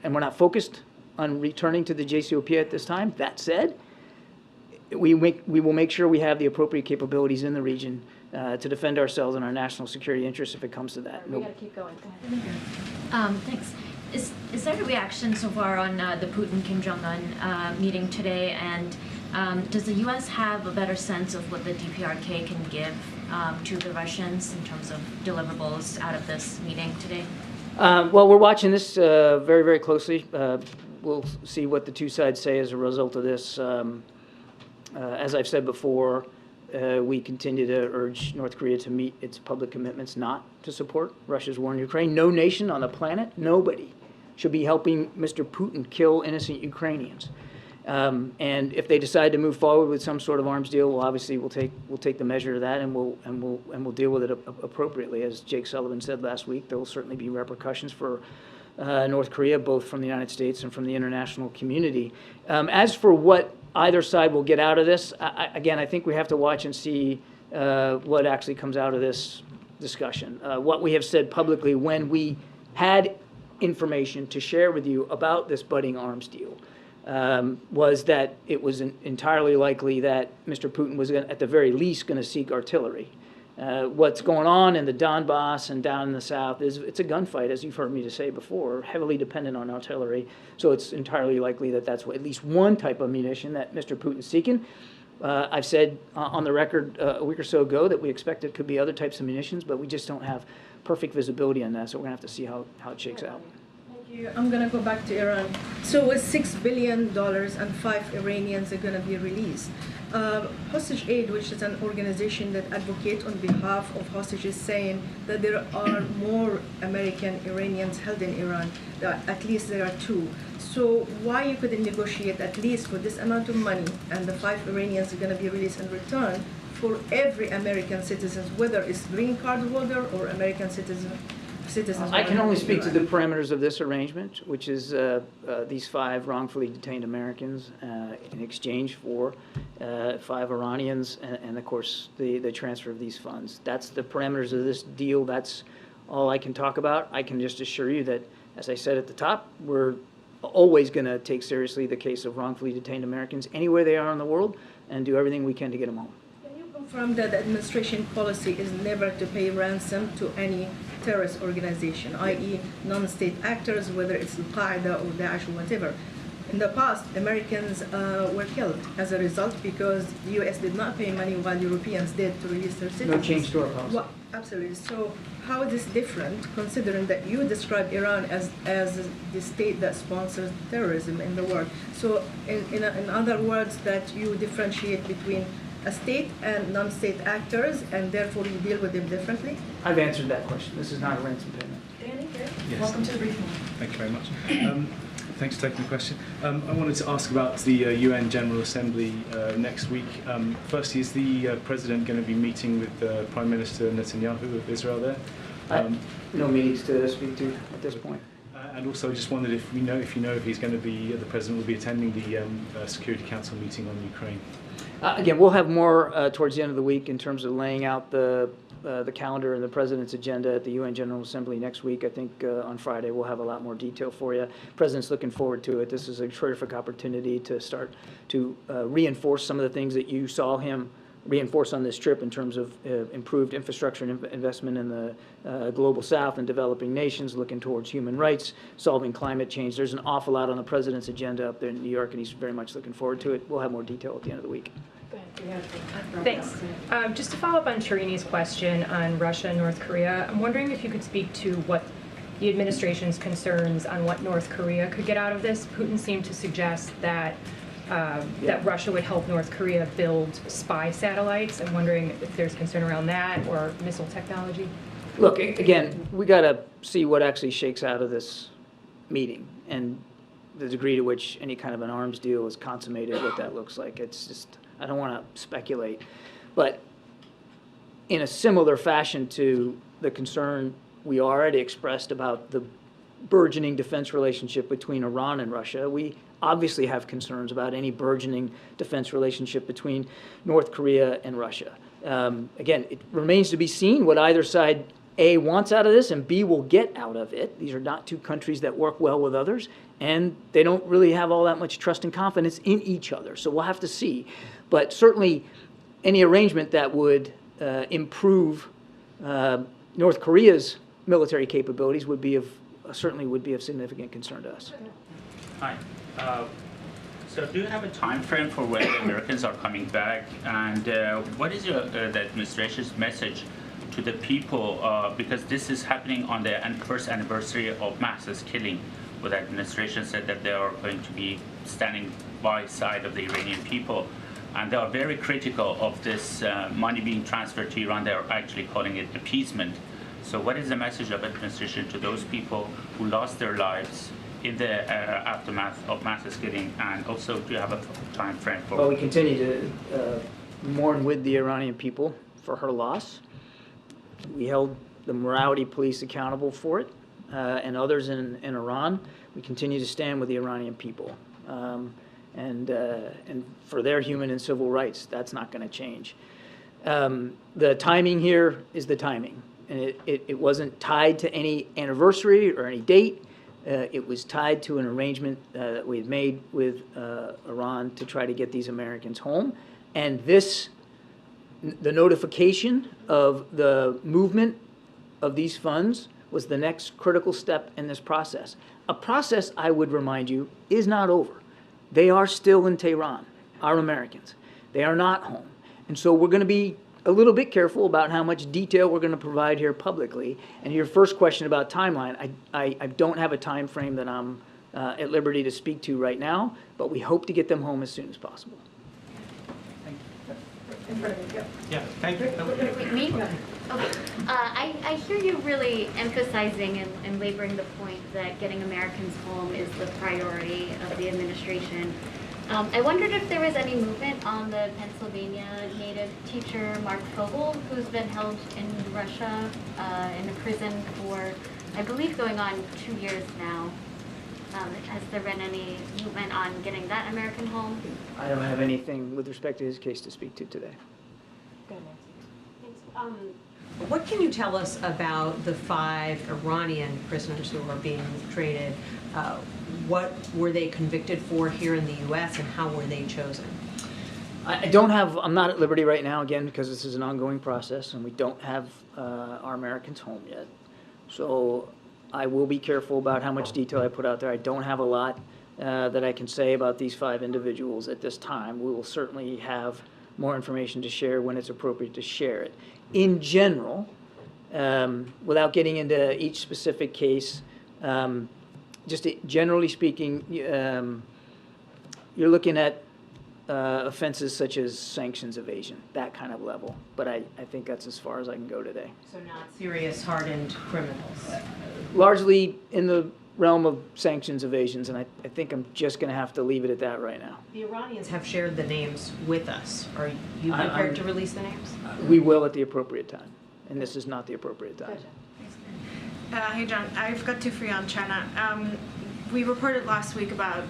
and we're not focused on returning to the JCPOA at this time. That said, we will make sure we have the appropriate capabilities in the region to defend ourselves and our national security interests if it comes to that. We got to keep going. Go ahead. Thanks. Is there a reaction so far on the Putin-Kim Jong-un meeting today? And does the U.S. have a better sense of what the DPRK can give to the Russians in terms of deliverables out of this meeting today? Well, we're watching this very, very closely. We'll see what the two sides say as a result of this. As I've said before, we continue to urge North Korea to meet its public commitments not to support Russia's war in Ukraine. No nation on the planet, nobody, should be helping Mr. Putin kill innocent Ukrainians. And if they decide to move forward with some sort of arms deal, well, obviously we'll take the measure of that, and we'll deal with it appropriately. As Jake Sullivan said last week, there will certainly be repercussions for North Korea, both from the United States and from the international community. As for what either side will get out of this, again, I think we have to watch and see what actually comes out of this discussion. What we have said publicly when we had information to share with you about this budding arms deal was that it was entirely likely that Mr. Putin was, at the very least, going to seek artillery. What's going on in the Donbass and down in the south it's a gunfight, as you've heard me to say before, heavily dependent on artillery. So it's entirely likely that that's at least one type of munition that Mr. Putin's seeking. I've said on the record a week or so ago that we expect it could be other types of munitions, but we just don't have perfect visibility on that, so we're going to have to see how it shakes out. Thank you. I'm going to go back to Iran. So with $6 billion and 5 Iranians are going to be released. Hostage Aid, which is an organization that advocates on behalf of hostages, saying that there are more American Iranians held in Iran, that at least there are 2. So why you couldn't negotiate at least for this amount of money, and the 5 Iranians are going to be released in return for every American citizen, whether it's green card holder or American citizens. I can only speak to the parameters of this arrangement, which is these 5 wrongfully detained Americans in exchange for 5 Iranians and of course, the transfer of these funds. That's the parameters of this deal. That's all I can talk about. I can just assure you that, as I said at the top, we're always going to take seriously the case of wrongfully detained Americans anywhere they are in the world and do everything we can to get them home. Can you confirm that the administration policy is never to pay ransom to any terrorist organization, i.e. non-state actors, whether it's Al-Qaeda or Daesh or whatever? In the past, Americans were killed as a result because the U.S. did not pay money while Europeans did to release their citizens. No change to our policy. Well, absolutely. So how is this different, considering that you describe Iran as the state that sponsors terrorism in the world? So in other words, that you differentiate between a state and non-state actors, and therefore you deal with them differently? I've answered that question. This is not a ransom payment. Danny, Yes. welcome to the briefing. Thank you very much. Thanks for taking the question. I wanted to ask about the UN General Assembly next week. Firstly, is the President going to be meeting with Prime Minister Netanyahu of Israel there? No meetings to speak to at this point. And also, I just wondered if you know if he's going to be, the President will be attending the Security Council meeting on Ukraine. Again, we'll have more towards the end of the week in terms of laying out the calendar and the President's agenda at the UN General Assembly next week. I think on Friday we'll have a lot more detail for you. President's looking forward to it. This is a terrific opportunity to start to reinforce some of the things that you saw him reinforce on this trip in terms of improved infrastructure and investment in the global south and developing nations, looking towards human rights, solving climate change. There's an awful lot on the President's agenda up there in New York, and he's very much looking forward to it. We'll have more detail at the end of the week. Thanks. Just to follow up on Shirini's question on Russia and North Korea, I'm wondering if you could speak to what the administration's concerns on what North Korea could get out of this. Putin seemed to suggest that that Russia would help North Korea build spy satellites. I'm wondering if there's concern around that or missile technology. Look, again, we got to see what actually shakes out of this meeting and the degree to which any kind of an arms deal is consummated, what that looks like. It's just, I don't want to speculate. But in a similar fashion to the concern we already expressed about the burgeoning defense relationship between Iran and Russia, we obviously have concerns about any burgeoning defense relationship between North Korea and Russia. Again, it remains to be seen what either side, A, wants out of this, and B, will get out of it. These are not two countries that work well with others, and they don't really have all that much trust and confidence in each other. So we'll have to see. But certainly, any arrangement that would improve North Korea's military capabilities would be certainly would be of significant concern to us. Hi. So do you have a time frame for when the Americans are coming back? And what is the administration's message to the people? Because this is happening on the first anniversary of mass killing, where the administration said that they are going to be standing by side of the Iranian people. And they are very critical of this money being transferred to Iran. They are actually calling it appeasement. So what is the message of administration to those people who lost their lives in the aftermath of mass killing, and also do you have a time frame for? Well, we continue to mourn with the Iranian people for her loss. We held the morality police accountable for it, and others in Iran. We continue to stand with the Iranian people, and for their human and civil rights. That's not going to change. The timing here is the timing, and it wasn't tied to any anniversary or any date. It was tied to an arrangement that we had made with Iran to try to get these Americans home. And the notification of the movement of these funds was the next critical step in this process. A process, I would remind you, is not over. They are still in Tehran, our Americans. They are not home. And so we're going to be a little bit careful about how much detail we're going to provide here publicly. And your first question about timeline, I don't have a time frame that I'm at liberty to speak to right now, but we hope to get them home as soon as possible. Yeah, thank you. Me? Okay. I hear you really emphasizing and laboring the point that getting Americans home is the priority of the administration. I wondered if there was any movement on the Pennsylvania native teacher, Mark Fogel, who's been held in Russia in a prison for, I believe, going on 2 years now. Has there been any movement on getting that American home? I don't have anything with respect to his case to speak to today. What can you tell us about the 5 Iranian prisoners who are being traded? What were they convicted for here in the U.S. and how were they chosen? I'm not at liberty right now, again, because this is an ongoing process and we don't have our Americans home yet. So I will be careful about how much detail I put out there. I don't have a lot that I can say about these 5 individuals at this time. We will certainly have more information to share when it's appropriate to share it. In general, without getting into each specific case, just generally speaking, you're looking at offenses such as sanctions evasion, that kind of level. But I think that's as far as I can go today. So not serious hardened criminals. Largely in the realm of sanctions evasions, and I think I'm just going to have to leave it at that right now. The Iranians have shared the names with us. Are you prepared to release the names? We will at the appropriate time, and this is not the appropriate time. Hey, John. I've got two for you on China. We reported last week about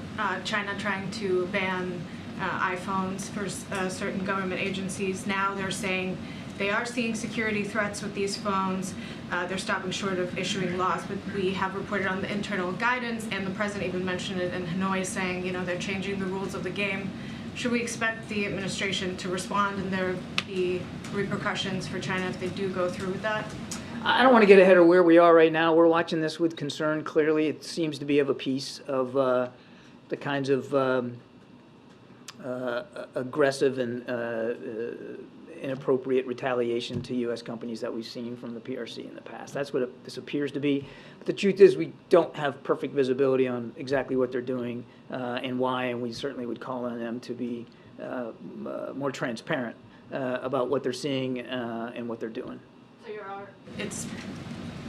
China trying to ban iPhones for certain government agencies. Now they're saying they are seeing security threats with these phones. They're stopping short of issuing laws, but we have reported on the internal guidance, and the president even mentioned it in Hanoi, saying, you know, they're changing the rules of the game. Should we expect the administration to respond and there be repercussions for China if they do go through with that? I don't want to get ahead of where we are right now. We're watching this with concern. Clearly, it seems to be of a piece of the kinds of aggressive and inappropriate retaliation to U.S. companies that we've seen from the PRC in the past. That's what this appears to be. But the truth is we don't have perfect visibility on exactly what they're doing and why, and we certainly would call on them to be more transparent about what they're seeing and what they're doing. So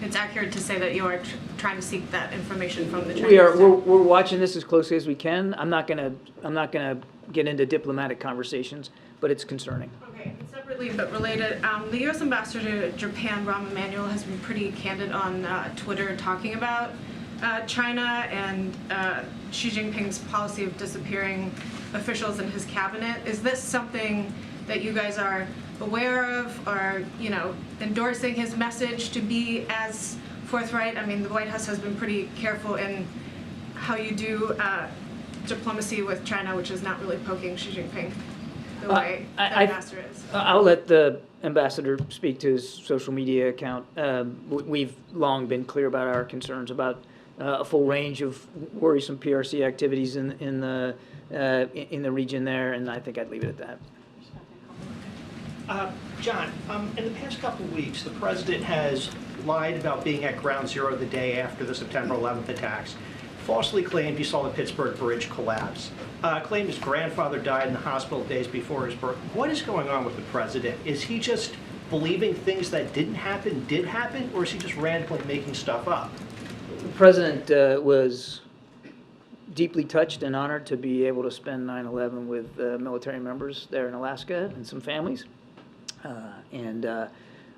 it's accurate to say that you are trying to seek that information from the Chinese. We're watching this as closely as we can. I'm not gonna get into diplomatic conversations, but it's concerning. Okay, and separately but related, the U.S. ambassador to Japan, Rahm Emanuel, has been pretty candid on Twitter talking about China and Xi Jinping's policy of disappearing officials in his cabinet. Is this something that you guys are aware of, or, you know, endorsing his message to be as forthright? I mean, the White House has been pretty careful in how you do diplomacy with China, which is not really poking Xi Jinping the way the ambassador is. I'll let the ambassador speak to his social media account. We've long been clear about our concerns about a full range of worrisome PRC activities in the region there, and I think I'd leave it at that. John, in the past couple of weeks, the president has lied about being at Ground Zero the day after the September 11th attacks, falsely claimed he saw the Pittsburgh Bridge collapse, claimed his grandfather died in the hospital days before his birth. What is going on with the president? Is he just believing things that didn't happen did happen, or is he just randomly making stuff up? The president was deeply touched and honored to be able to spend 9/11 with military members there in Alaska and some families. And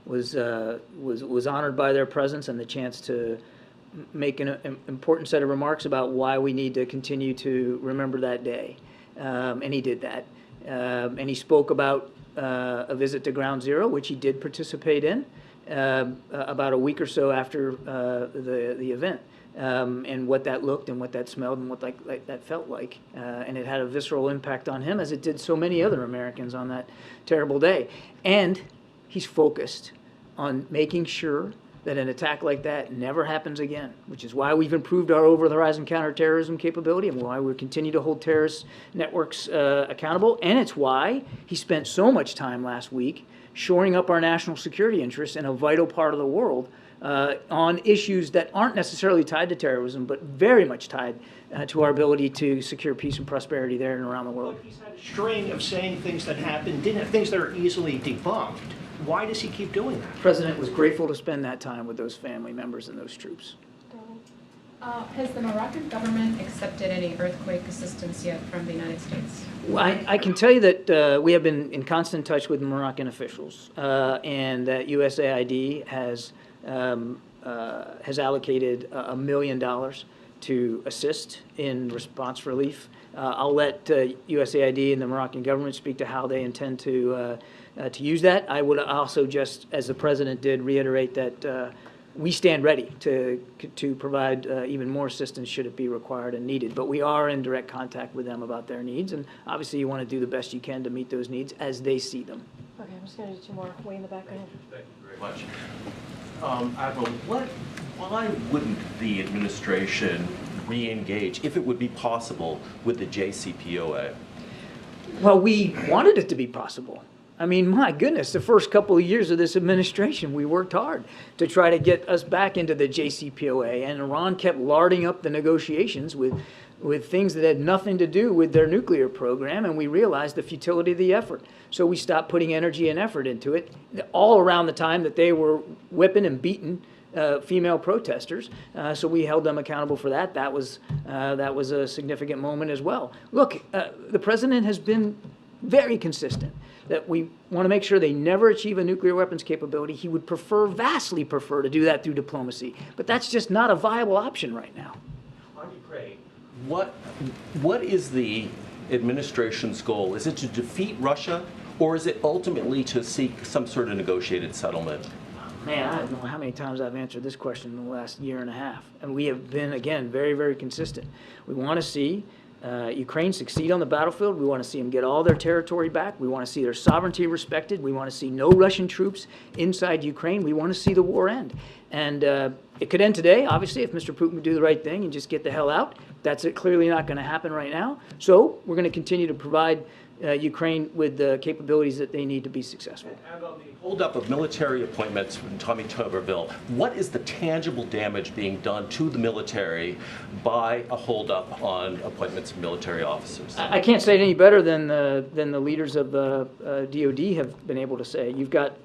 was honored by their presence and the chance to make an important set of remarks about why we need to continue to remember that day. And he did that. And he spoke about a visit to Ground Zero, which he did participate in, about a week or so after the event. And what that looked and what that smelled and what that felt like. And it had a visceral impact on him, as it did so many other Americans on that terrible day. And he's focused on making sure that an attack like that never happens again, which is why we've improved our over-the-horizon counterterrorism capability and why we continue to hold terrorist networks accountable. And it's why he spent so much time last week shoring up our national security interests in a vital part of the world on issues that aren't necessarily tied to terrorism, but very much tied to our ability to secure peace and prosperity there and around the world. He's had a string of saying things that happened, things that are easily debunked. Why does he keep doing that? The president was grateful to spend that time with those family members and those troops. Has the Moroccan government accepted any earthquake assistance yet from the United States? Well, I can tell you that we have been in constant touch with Moroccan officials, and that USAID has allocated $1 million to assist in response relief. I'll let USAID and the Moroccan government speak to how they intend to use that. I would also just, as the president did, reiterate that we stand ready to provide even more assistance should it be required and needed. But we are in direct contact with them about their needs, and obviously you want to do the best you can to meet those needs as they see them. Okay, I'm just going to do two more. Way in the background. Thank you very much. Admiral, why wouldn't the administration re-engage, if it would be possible, with the JCPOA? Well, we wanted it to be possible. I mean, my goodness, the first couple of years of this administration, we worked hard to try to get us back into the JCPOA, and Iran kept larding up the negotiations with with things that had nothing to do with their nuclear program, and we realized the futility of the effort. So we stopped putting energy and effort into it, all around the time that they were whipping and beating female protesters. So we held them accountable for that. That was a significant moment as well. Look, the president has been very consistent that we want to make sure they never achieve a nuclear weapons capability. He would vastly prefer to do that through diplomacy. But that's just not a viable option right now. On Ukraine, what is the administration's goal? Is it to defeat Russia, or is it ultimately to seek some sort of negotiated settlement? Man, I don't know how many times I've answered this question in the last year and a half. And we have been, again, very, very consistent. We want to see Ukraine succeed on the battlefield. We want to see them get all their territory back. We want to see their sovereignty respected. We want to see no Russian troops inside Ukraine. We want to see the war end. And it could end today, obviously, if Mr. Putin would do the right thing and just get the hell out. That's clearly not going to happen right now. So we're going to continue to provide Ukraine with the capabilities that they need to be successful. And on the holdup of military appointments from Tommy Tuberville, what is the tangible damage being done to the military by a holdup on appointments of military officers? I can't say it any better than the leaders of the DOD have been able to say. You've got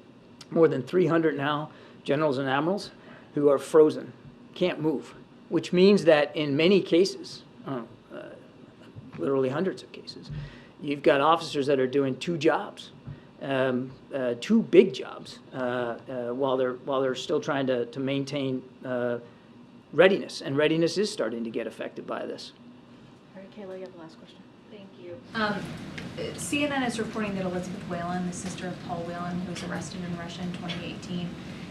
more than 300 now generals and admirals who are frozen, can't move, which means that in many cases, literally hundreds of cases, you've got officers that are doing two jobs, two big jobs, while they're still trying to maintain readiness, and readiness is starting to get affected by this. All right, Kayla, you have the last question. Thank you. CNN is reporting that Elizabeth Whelan, the sister of Paul Whelan, who was arrested in Russia in 2018,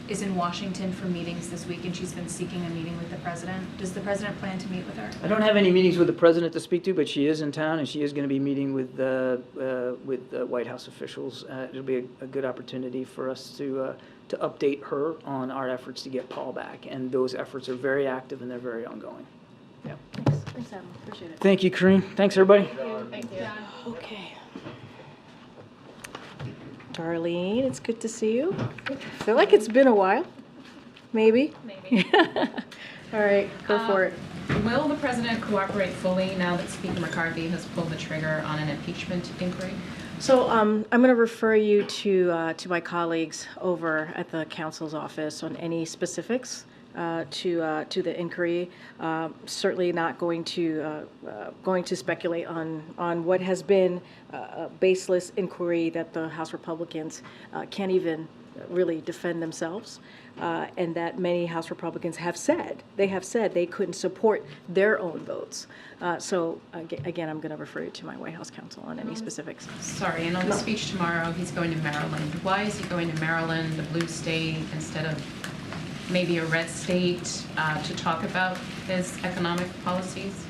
is in Washington for meetings this week, and she's been seeking a meeting with the president. Does the president plan to meet with her? I don't have any meetings with the president to speak to, but she is in town, and she is going to be meeting with White House officials. It'll be a good opportunity for us to update her on our efforts to get Paul back, and those efforts are very active and they're very ongoing. Yeah. Thanks, Adam. Appreciate it. Thank you, Karine. Thanks, everybody. Thank you. Okay. Darlene, it's good to see you. I feel like it's been a while. Maybe. Maybe. All right, go for it. Will the president cooperate fully now that Speaker McCarthy has pulled the trigger on an impeachment inquiry? So I'm going to refer you to my colleagues over at the council's office on any specifics to the inquiry. Certainly not going to speculate on what has been a baseless inquiry that the House Republicans can't even really defend themselves, and that many House Republicans have said they couldn't support their own votes. So again, I'm going to refer you to my White House counsel on any specifics. Sorry, and on the speech tomorrow, he's going to Maryland. Why is he going to Maryland, the blue state, instead of maybe a red state, to talk about his economic policies?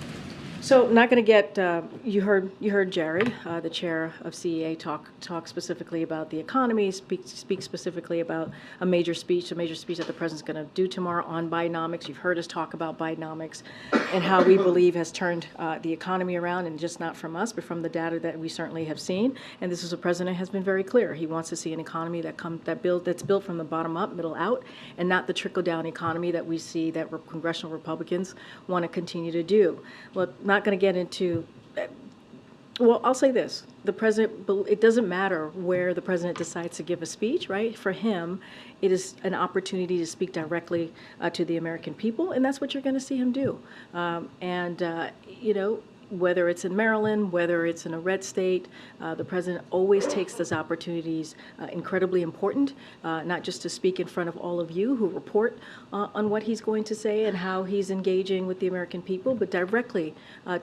So not going to get, you heard Jared, the chair of CEA, talk specifically about the economy, speak specifically about a major speech that the president's going to do tomorrow on Bidenomics. You've heard us talk about Bidenomics and how we believe has turned the economy around, and just not from us, but from the data that we certainly have seen. And this is a president has been very clear. He wants to see an economy that's built from the bottom up, middle out, and not the trickle-down economy that we see that congressional Republicans want to continue to do. Well, not going to get into, well, I'll say this. The president, it doesn't matter where the president decides to give a speech, right? For him, it is an opportunity to speak directly to the American people, and that's what you're going to see him do. You know, whether it's in Maryland, whether it's in a red state, the president always takes those opportunities incredibly important, not just to speak in front of all of you who report on what he's going to say and how he's engaging with the American people, but directly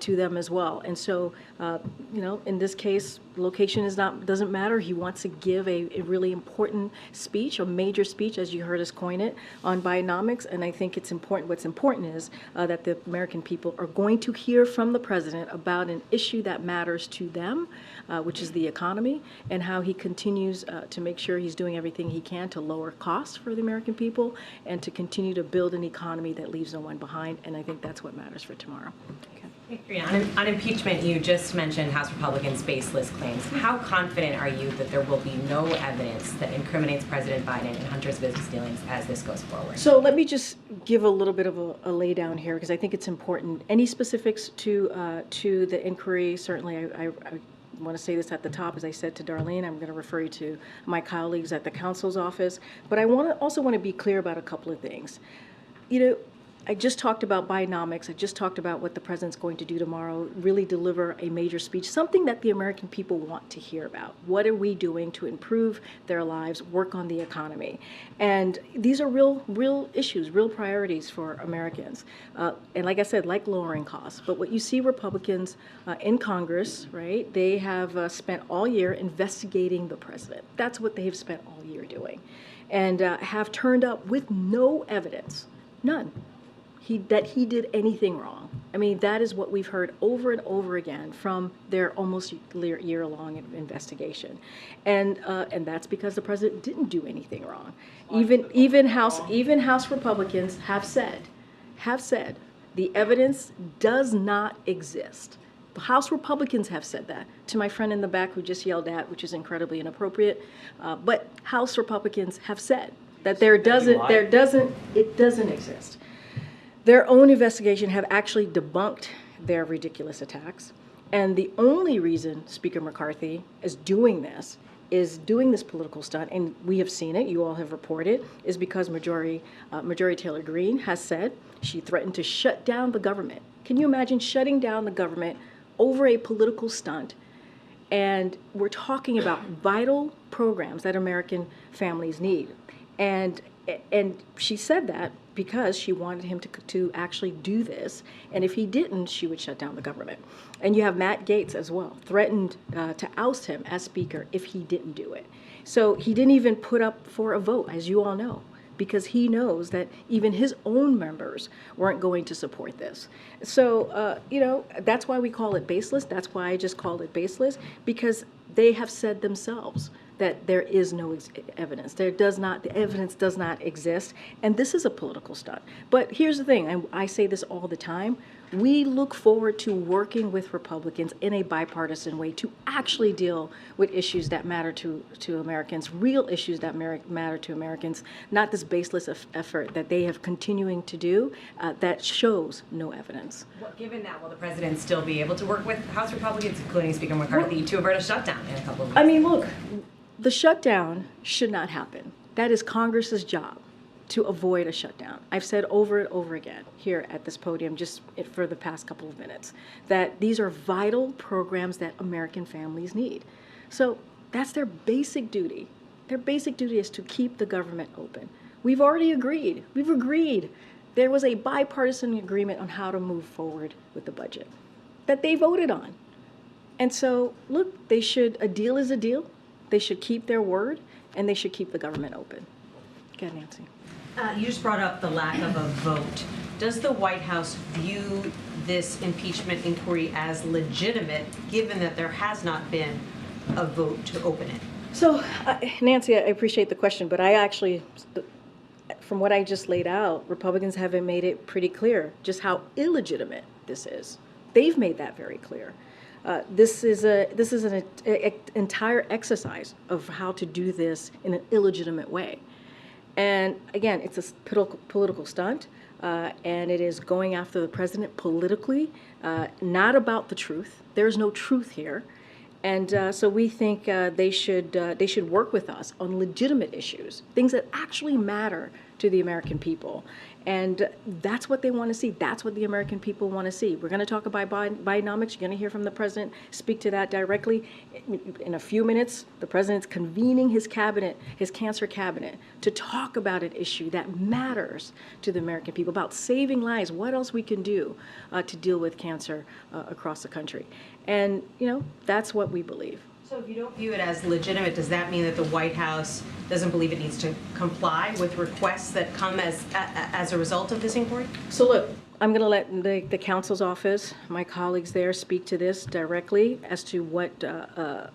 to them as well. And so, you know, in this case, location doesn't matter. He wants to give a really important speech, a major speech, as you heard us coin it, on Bidenomics. And I think it's important. What's important is that the American people are going to hear from the president about an issue that matters to them, which is the economy, and how he continues to make sure he's doing everything he can to lower costs for the American people and to continue to build an economy that leaves no one behind. And I think that's what matters for tomorrow. Okay. On impeachment, you just mentioned House Republicans' baseless claims. How confident are you that there will be no evidence that incriminates President Biden and Hunter's business dealings as this goes forward? So let me just give a little bit of a lay down here, because I think it's important. Any specifics to the inquiry, certainly I want to say this at the top, as I said to Darlene, I'm going to refer you to my colleagues at the counsel's office. But I also want to be clear about a couple of things. You know, I just talked about Bidenomics. I just talked about what the president's going to do tomorrow, really deliver a major speech, something that the American people want to hear about. What are we doing to improve their lives, work on the economy? And these are real issues, real priorities for Americans. And like I said, like lowering costs. But what you see Republicans in Congress, right, they have spent all year investigating the president. That's what they have spent all year doing. And have turned up with no evidence, none, that he did anything wrong. I mean, that is what we've heard over and over again from their almost year-long investigation, and that's because the president didn't do anything wrong. Even House Republicans have said the evidence does not exist. The House Republicans have said that. To my friend in the back who just yelled at, which is incredibly inappropriate, but House Republicans have said that it doesn't exist. Their own investigation have actually debunked their ridiculous attacks. And the only reason Speaker McCarthy is doing this political stunt, and we have seen it, you all have reported, is because Majority Taylor Greene has said she threatened to shut down the government. Can you imagine shutting down the government over a political stunt? And we're talking about vital programs that American families need. And she said that because she wanted him to actually do this, and if he didn't, she would shut down the government. And you have Matt Gaetz as well, threatened to oust him as Speaker if he didn't do it. So he didn't even put up for a vote, as you all know, because he knows that even his own members weren't going to support this. So, that's why we call it baseless. That's why I just called it baseless, because they have said themselves that there is no evidence. The evidence does not exist, and this is a political stunt. But here's the thing, and I say this all the time, we look forward to working with Republicans in a bipartisan way to actually deal with issues that matter to Americans, real issues that matter to Americans, not this baseless effort that they have continuing to do that shows no evidence. Well, given that, will the president still be able to work with House Republicans, including Speaker McCarthy, to avert a shutdown in a couple of weeks? I mean, look, the shutdown should not happen. That is Congress's job, to avoid a shutdown. I've said over and over again here at this podium just for the past couple of minutes that these are vital programs that American families need. So that's their basic duty. Their basic duty is to keep the government open. We've already agreed. We've agreed. There was a bipartisan agreement on how to move forward with the budget that they voted on. And so, look, a deal is a deal. They should keep their word, and they should keep the government open. Go ahead, Nancy. You just brought up the lack of a vote. Does the White House view this impeachment inquiry as legitimate, given that there has not been a vote to open it? So, Nancy, I appreciate the question, but I actually, from what I just laid out, Republicans haven't made it pretty clear just how illegitimate this is. They've made that very clear. This is an entire exercise of how to do this in an illegitimate way. And again, it's a political stunt, and it is going after the president politically, not about the truth. There's no truth here. And so we think they should work with us on legitimate issues, things that actually matter to the American people. And that's what they want to see. That's what the American people want to see. We're going to talk about Bidenomics. You're going to hear from the president speak to that directly. In a few minutes, the president's convening his cabinet, his cancer cabinet, to talk about an issue that matters to the American people, about saving lives, what else we can do to deal with cancer across the country. And, that's what we believe. So if you don't view it as legitimate, does that mean that the White House doesn't believe it needs to comply with requests that come as a result of this inquiry? So look, I'm going to let the counsel's office, my colleagues there, speak to this directly as to what,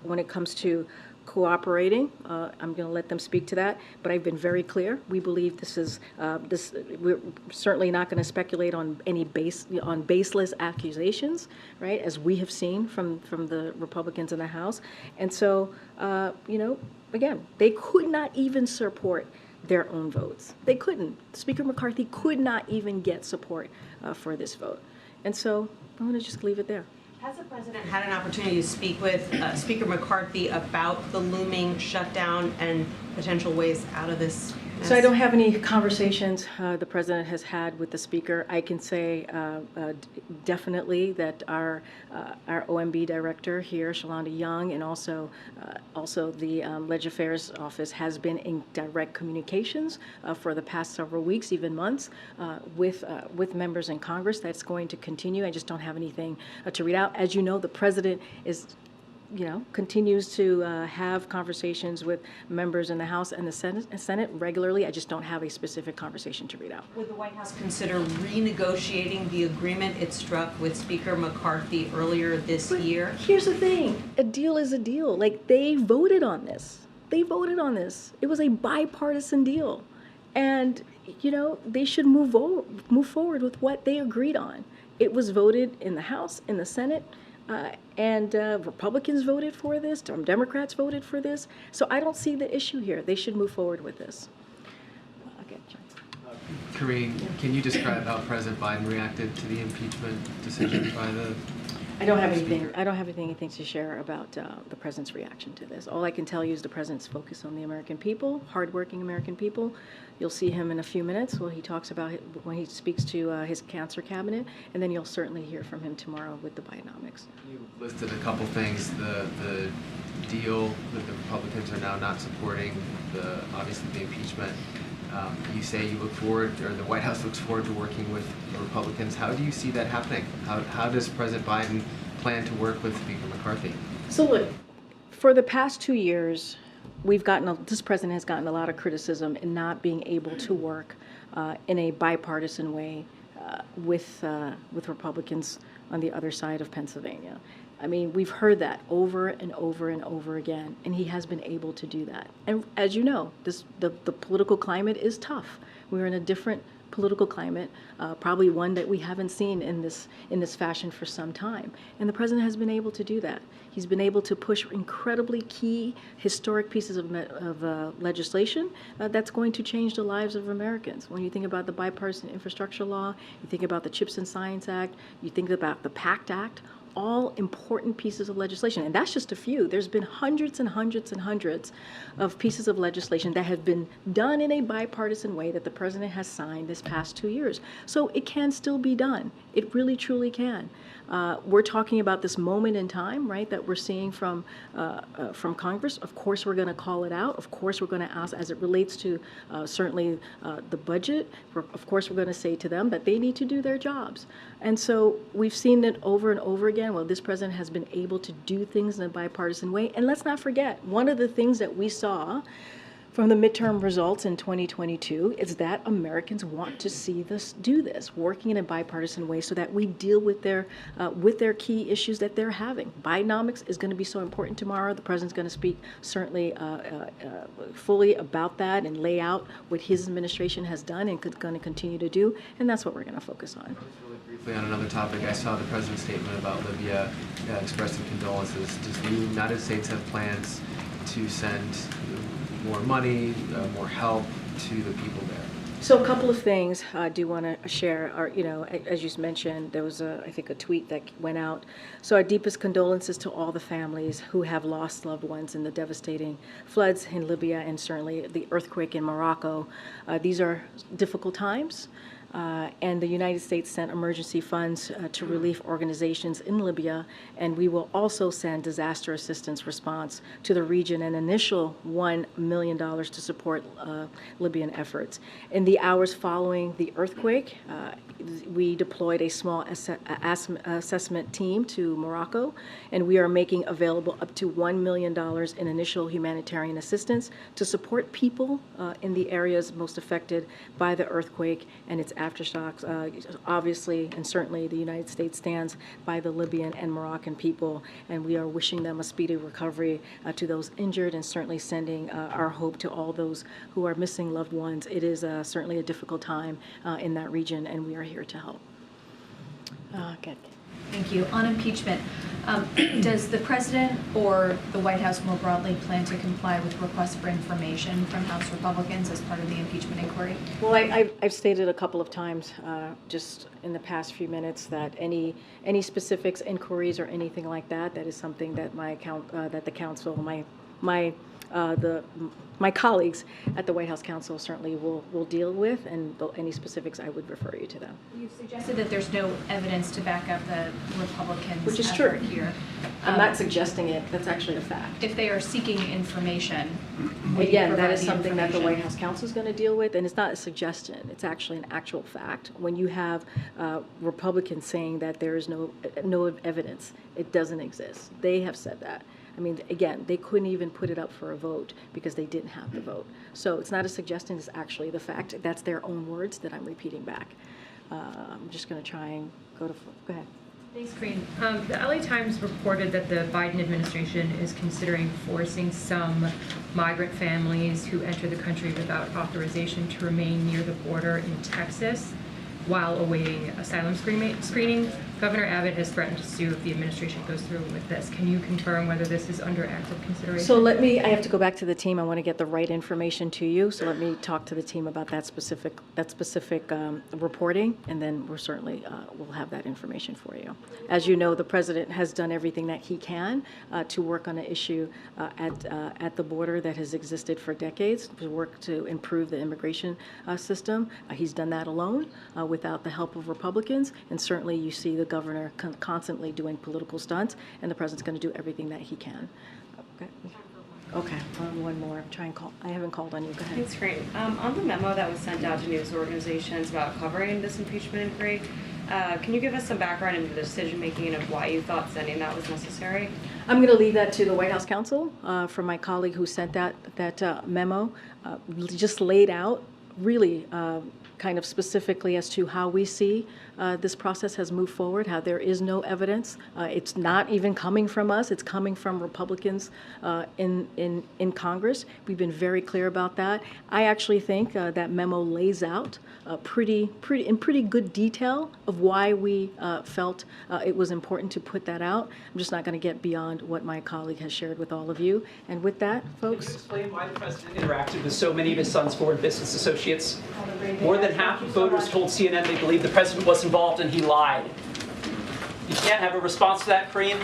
when it comes to cooperating. I'm going to let them speak to that, but I've been very clear. We believe this is we're certainly not going to speculate on any baseless accusations, right? As we have seen from the Republicans in the House, and so again, they could not even support their own votes. They couldn't. Speaker McCarthy could not even get support for this vote, and so I'm going to just leave it there. Has the president had an opportunity to speak with Speaker McCarthy about the looming shutdown and potential ways out of this mess? So I don't have any conversations the president has had with the speaker. I can say definitely that our OMB director here, Shalonda Young, and also the Leg Affairs Office has been in direct communications for the past several weeks, even months, with members in Congress. That's going to continue. I just don't have anything to read out. As you know, the president is continues to have conversations with members in the House and the Senate regularly. I just don't have a specific conversation to read out. Would the White House consider renegotiating the agreement it struck with Speaker McCarthy earlier this year? Here's the thing. A deal is a deal. Like, they voted on this. They voted on this. It was a bipartisan deal. And, they should move forward with what they agreed on. It was voted in the House, in the Senate, and Republicans voted for this, Democrats voted for this. So I don't see the issue here. They should move forward with this. Karine, can you describe how President Biden reacted to the impeachment decision by the I don't have anything. Speaker? I don't have anything to share about the president's reaction to this. All I can tell you is the president's focus on the American people, hardworking American people. You'll see him in a few minutes when he talks about when he speaks to his cancer cabinet, and then you'll certainly hear from him tomorrow with the Bidenomics. You listed a couple things. The deal that the Republicans are now not supporting, obviously the impeachment. You say you look forward, or the White House looks forward to working with the Republicans. How do you see that happening? How does President Biden plan to work with Speaker McCarthy? So look, for the past 2 years, this president has gotten a lot of criticism in not being able to work in a bipartisan way with Republicans on the other side of Pennsylvania. I mean, we've heard that over and over and over again, and he has been able to do that. And as you know, the political climate is tough. We're in a different political climate, probably one that we haven't seen in this fashion for some time. And the president has been able to do that. He's been able to push incredibly key historic pieces of legislation that's going to change the lives of Americans. When you think about the bipartisan infrastructure law, you think about the CHIPS and Science Act, you think about the PACT Act, all important pieces of legislation. And that's just a few. There's been hundreds and hundreds and hundreds of pieces of legislation that have been done in a bipartisan way that the president has signed this past 2 years. So it can still be done. It really, truly can. We're talking about this moment in time, right, that we're seeing from Congress. Of course, we're going to call it out. Of course, we're going to ask, as it relates to certainly the budget, of course, we're going to say to them that they need to do their jobs. And so we've seen it over and over again. Well, this president has been able to do things in a bipartisan way. And let's not forget, one of the things that we saw from the midterm results in 2022 is that Americans want to see this working in a bipartisan way so that we deal with their key issues that they're having. Bidenomics is going to be so important tomorrow. The president's going to speak certainly fully about that and lay out what his administration has done and going to continue to do, and that's what we're going to focus on. Really briefly on another topic, I saw the president's statement about Libya expressing condolences. Does the United States have plans to send more money, more help to the people there? So a couple of things I do want to share are, as you mentioned, there was I think a tweet that went out. So our deepest condolences to all the families who have lost loved ones in the devastating floods in Libya and certainly the earthquake in Morocco. These are difficult times. And the United States sent emergency funds to relief organizations in Libya, and we will also send disaster assistance response to the region, an initial $1 million to support Libyan efforts. In the hours following the earthquake, we deployed a small assessment team to Morocco, and we are making available up to $1 million in initial humanitarian assistance to support people in the areas most affected by the earthquake and its aftershocks. Obviously, and certainly, the United States stands by the Libyan and Moroccan people, and we are wishing them a speedy recovery to those injured, and certainly sending our hope to all those who are missing loved ones. It is certainly a difficult time in that region, and we are here to help. Good. Thank you. On impeachment, does the President or the White House more broadly plan to comply with requests for information from House Republicans as part of the impeachment inquiry? Well, I've stated a couple of times just in the past few minutes that any specifics, inquiries, or anything like that, that is something that that the council, my colleagues at the White House Council certainly will deal with, and any specifics, I would refer you to them. You've suggested that there's no evidence to back up the Republicans' Which is effort true. Here. I'm not suggesting it. That's actually a fact. If they are seeking information, will you Again, that provide is the something that the information? White House Council is going to deal with, and it's not a suggestion. It's actually an actual fact. When you have Republicans saying that there is no evidence, it doesn't exist. They have said that. I mean, again, they couldn't even put it up for a vote because they didn't have the vote. So it's not a suggestion, it's actually the fact. That's their own words that I'm repeating back. I'm just going to try and go ahead. Thanks, Karine. The LA Times reported that the Biden administration is considering forcing some migrant families who enter the country without authorization to remain near the border in Texas while awaiting asylum screening. Governor Abbott has threatened to sue if the administration goes through with this. Can you confirm whether this is under active consideration? So I have to go back to the team. I want to get the right information to you. So let me talk to the team about that specific reporting, and then we'll certainly we'll have that information for you. As you know, the president has done everything that he can to work on an issue at the border that has existed for decades, to work to improve the immigration system. He's done that alone without the help of Republicans, and certainly you see the governor constantly doing political stunts, and the president's going to do everything that he can. Okay, one more. I haven't called on you. Go ahead. Thanks, Karine. On the memo that was sent out to news organizations about covering this impeachment inquiry, can you give us some background into the decision-making of why you thought sending that was necessary? I'm going to leave that to the White House counsel from my colleague who sent that memo. Just laid out really kind of specifically as to how we see this process has moved forward, how there is no evidence. It's not even coming from us. It's coming from Republicans in Congress. We've been very clear about that. I actually think that memo lays out in pretty good detail of why we felt it was important to put that out. I'm just not going to get beyond what my colleague has shared with all of you. And with that, folks. Can you explain why the president interacted with so many of his son's former business associates? More than half of voters told CNN they believed the president was involved and he lied. You can't have a response to that, Karine?